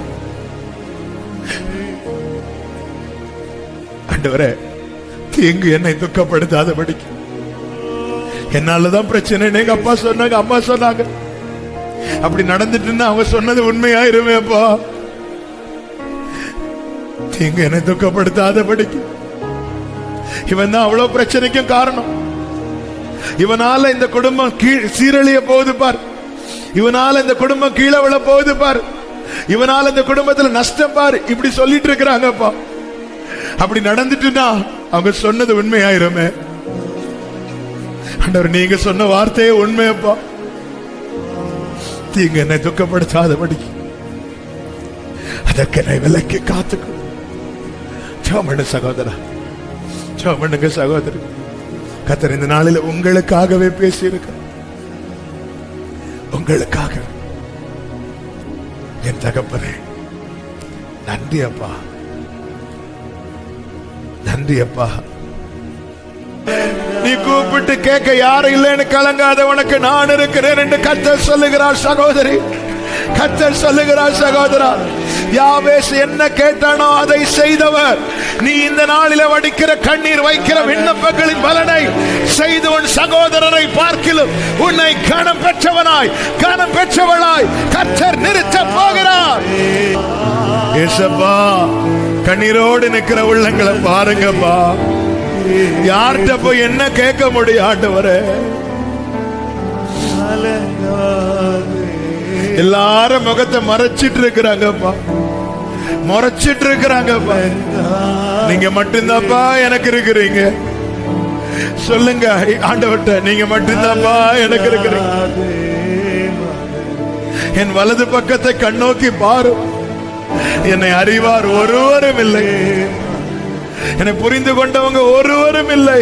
ஆண்டவரே தீங்கு என்னை துக்கப்படுத்தாதபடிக்கு. என்னாலதான் பிரச்சனை எங்க அப்பா சொன்னாங்க, அம்மா சொன்னாங்க. அப்படி நடந்துட்டு இருந்தா அவங்க சொன்னது உண்மையாயிருமே அப்பா. தீங்கு என்னை துக்கப்படுத்தாதபடிக்கு. இவன் தான் அவ்வளவு பிரச்சனைக்கும் காரணம். இவனால இந்த குடும்பம் சீரழிய போகுது பார், இவனால இந்த குடும்பம் கீழே விழ போகுது பார், இவனால இந்த குடும்பத்துல நஷ்டம் பார், இப்படி சொல்லிட்டு இருக்கிறாங்கப்பா. அப்படி நடந்துட்டுனா அவங்க சொன்னது உண்மையாயிருமே. ஆண்டவர் நீங்க சொன்ன வார்த்தையே உண்மையப்பா. தீங்கு என்னை துக்கப்படுத்தாதபடி அதற்கு என்னை விலக்கி காத்துக்கோ. சோமண்ணு சகோதரா, சோமண்ணுங்க சகோதரி, கர்த்தர் இந்த நாளில் உங்களுக்காகவே பேசியிருக்க, உங்களுக்காக. என் தகப்பனே நன்றி அப்பா, நன்றி அப்பா. நீ கூப்பிட்டு கேட்க யாரும் இல்லைன்னு கலங்காத, உனக்கு நான் இருக்கிறேன் என்று கர்த்தர் சொல்லுகிறார் சகோதரி, கர்த்தர் சொல்லுகிறார் சகோதரா. யாபேஸ் என்ன கேட்டானோ அதை செய்தவர். நீ இந்த நாளில வடிக்கிற கண்ணீர் வைக்கிற விண்ணப்பங்களின் பலனை செய்து உன் சகோதரரை பார்க்கிலும் உன்னை கனம் பெற்றவனாய், கனம் பெற்றவளாய் கர்த்தர் நிறுத்த போகிறார். ஏசப்பா கண்ணீரோடு நிற்கிற உள்ளங்களை பாருங்கப்பா. யார்கிட்ட போய் என்ன கேட்க முடியும் ஆண்டவரே? எல்லாரும் முகத்தை மறைச்சிட்டு இருக்கிறாங்கப்பா, மறைச்சிட்டு இருக்கிறாங்கப்பா. நீங்க மட்டும்தான்ப்பா எனக்கு இருக்கிறீங்க. சொல்லுங்க ஆண்டவர்ட்ட, நீங்க மட்டும்தான்ப்பா எனக்கு இருக்கிறீங்க. என் வலது பக்கத்தை கண்ணோக்கி பாரு. என்னை அறிவார் ஒருவரும் இல்லை, என்னை புரிந்து கொண்டவங்க ஒருவரும் இல்லை.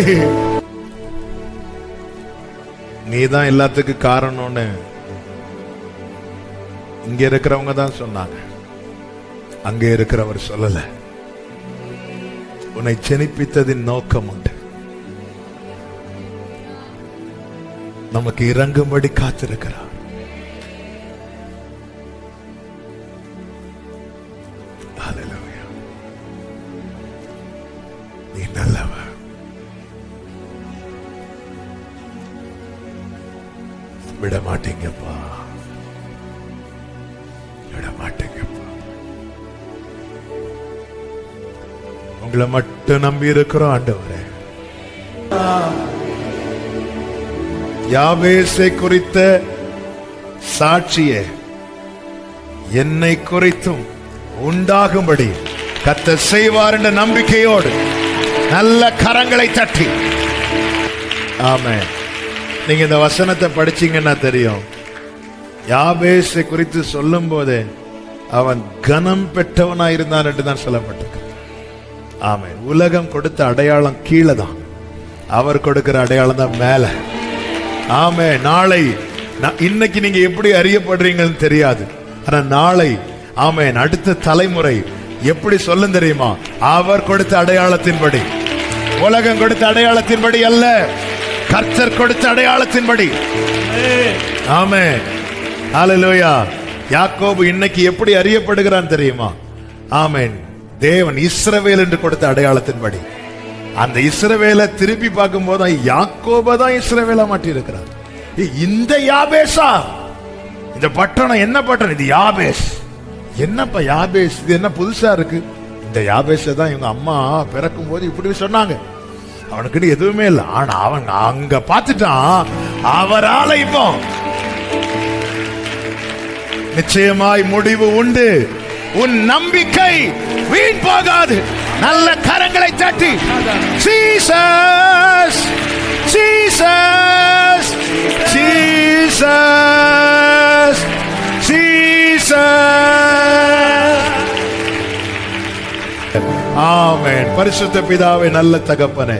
நீதான் எல்லாத்துக்கும் காரணம்னு இங்க இருக்கிறவங்க தான் சொன்னாங்க, அங்கே இருக்கிறவர் சொல்லல. உன்னை ஜெனிப்பித்ததின் நோக்கம் உண்டு. நமக்கு இறங்கும்படி காத்திருக்கிறார். ஹல்லேலூயா. நீ நல்லவர். விட மாட்டீங்கப்பா, விட மாட்டீங்கப்பா. உங்களை மட்டும் நம்பி இருக்கிறோம் ஆண்டவரே. யாபேசை குறித்த சாட்சியே என்னை குறித்தும் உண்டாகும்படி கர்த்தர் செய்வார் என்ற நம்பிக்கையோடு நல்ல கரங்களை தட்டி. ஆமென். நீங்க இந்த வசனத்தை படிச்சீங்கன்னா தெரியும், யாபேசை குறித்து சொல்லும் போதே அவன் கனம் பெற்றவனாயிருந்தான் என்று தான் சொல்லப்பட்டிருக்கு. ஆமென். உலகம் கொடுத்த அடையாளம் கீழே தான், அவர் கொடுக்கிற அடையாளம் தான் மேல. ஆமே. நாளை இன்னைக்கு நீங்க எப்படி அறியப்படுறீங்கன்னு தெரியாது, ஆனா நாளை ஆமென் அடுத்த தலைமுறை எப்படி சொல்லும் தெரியுமா? அவர் கொடுத்த அடையாளத்தின்படி, உலகம் கொடுத்த அடையாளத்தின்படி அல்ல, கர்த்தர் கொடுத்த அடையாளத்தின்படி. ஆமென். ஹல்லேலூயா. யாக்கோபு இன்னைக்கு எப்படி அறியப்படுகிறான் தெரியுமா? ஆமென். தேவன் இஸ்ரவேல் என்று கொடுத்த அடையாளத்தின்படி. அந்த இஸ்ரவேலை திருப்பி பார்க்கும் போது யாக்கோபை தான் இஸ்ரவேலா மாட்டி இருக்கிறார். இந்த யாபேசா, இந்த பட்டணம் என்ன பட்டணம்? இது யாபேஸ். என்னப்பா யாபேஸ், இது என்ன புதுசா இருக்கு? இந்த யாபேஸை தான் இவங்க அம்மா பிறக்கும் போது இப்படி சொன்னாங்க. அவனுக்கு எதுவுமே இல்லை, ஆனா அவன் அங்க பார்த்துட்டான். அவரால இப்போ நிச்சயமாய் முடிவு உண்டு. உன் நம்பிக்கை வீண் போகாது. நல்ல கரங்களை தட்டி ஜீசஸ் ஜீசஸ் ஜீசஸ் ஜீசஸ். ஆமென். பரிசுத்த பிதாவே, நல்ல தகப்பனே,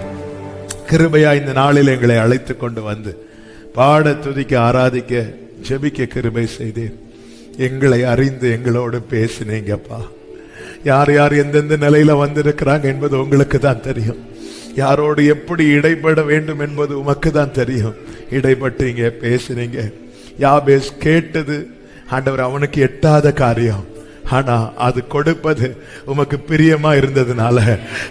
கிருபையா இந்த நாளில் எங்களை அழைத்து கொண்டு வந்து பாட, துதிக்க, ஆராதிக்க, ஜெபிக்க கிருபை செய்தேன். எங்களை அறிந்து எங்களோடு பேசினீங்கப்பா. யார் யார் எந்தெந்த நிலையில வந்திருக்கிறாங்க என்பது உங்களுக்கு தான் தெரியும். யாரோடு எப்படி இடைப்பட வேண்டும் என்பது உமக்கு தான் தெரியும். இடைப்பட்டீங்க, பேசினீங்க. யாபேஸ் கேட்டது ஆண்டவர் அவனுக்கு எட்டாத காரியம், ஆனா அது கொடுப்பது உமக்கு பிரியமா இருந்ததுனால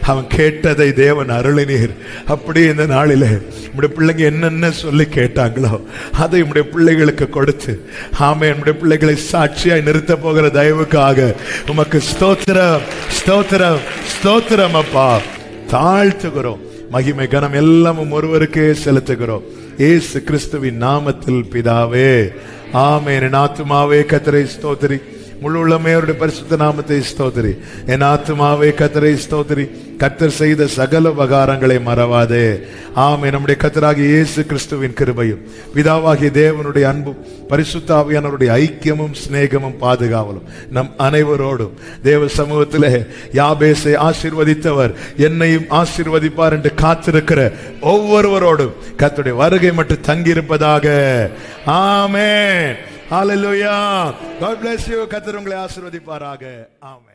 அவன் கேட்டதை தேவன் அருளினீர். அப்படி இந்த நாளில நம்முடைய பிள்ளைங்க என்னென்ன சொல்லி கேட்டாங்களோ அதை நம்முடைய பிள்ளைகளுக்கு கொடுத்து, ஆமே, நம்முடைய பிள்ளைகளை சாட்சியாய் நிறுத்த போகிற தயவுக்காக உமக்கு ஸ்தோத்திரம் ஸ்தோத்திரம் ஸ்தோத்திரம் அப்பா. தாழ்த்துகிறோம். மகிமை கனம் எல்லாமும் ஒருவருக்கே செலுத்துகிறோம். இயேசு கிறிஸ்துவின் நாமத்தில் பிதாவே, ஆமென். என் ஆத்துமாவே கர்த்தரை ஸ்தோத்திரி, முழு உள்ளமே அவருடைய பரிசுத்த நாமத்தை ஸ்தோத்திரி. என் ஆத்துமாவே கர்த்தரை ஸ்தோத்திரி, கர்த்தர் செய்த சகல உபகாரங்களை மறவாதே. ஆமென். நம்முடைய கர்த்தராகிய இயேசு கிறிஸ்துவின் கிருபையும் பிதாவாகிய தேவனுடைய அன்பும் பரிசுத்த ஆவியானவருடைய ஐக்கியமும் சிநேகமும் பாதுகாவலும் நம் அனைவரோடும் தேவ சமூகத்திலே யாபேசை ஆசீர்வதித்தவர் என்னையும் ஆசீர்வதிப்பார் என்று காத்திருக்கிற ஒவ்வொருவரோடும் கர்த்தருடைய வருகை மட்டும் தங்கியிருப்பதாக. ஆமென். Hallelujah. God bless you. கர்த்தர் உங்களை ஆசீர்வதிப்பாராக. ஆமென்.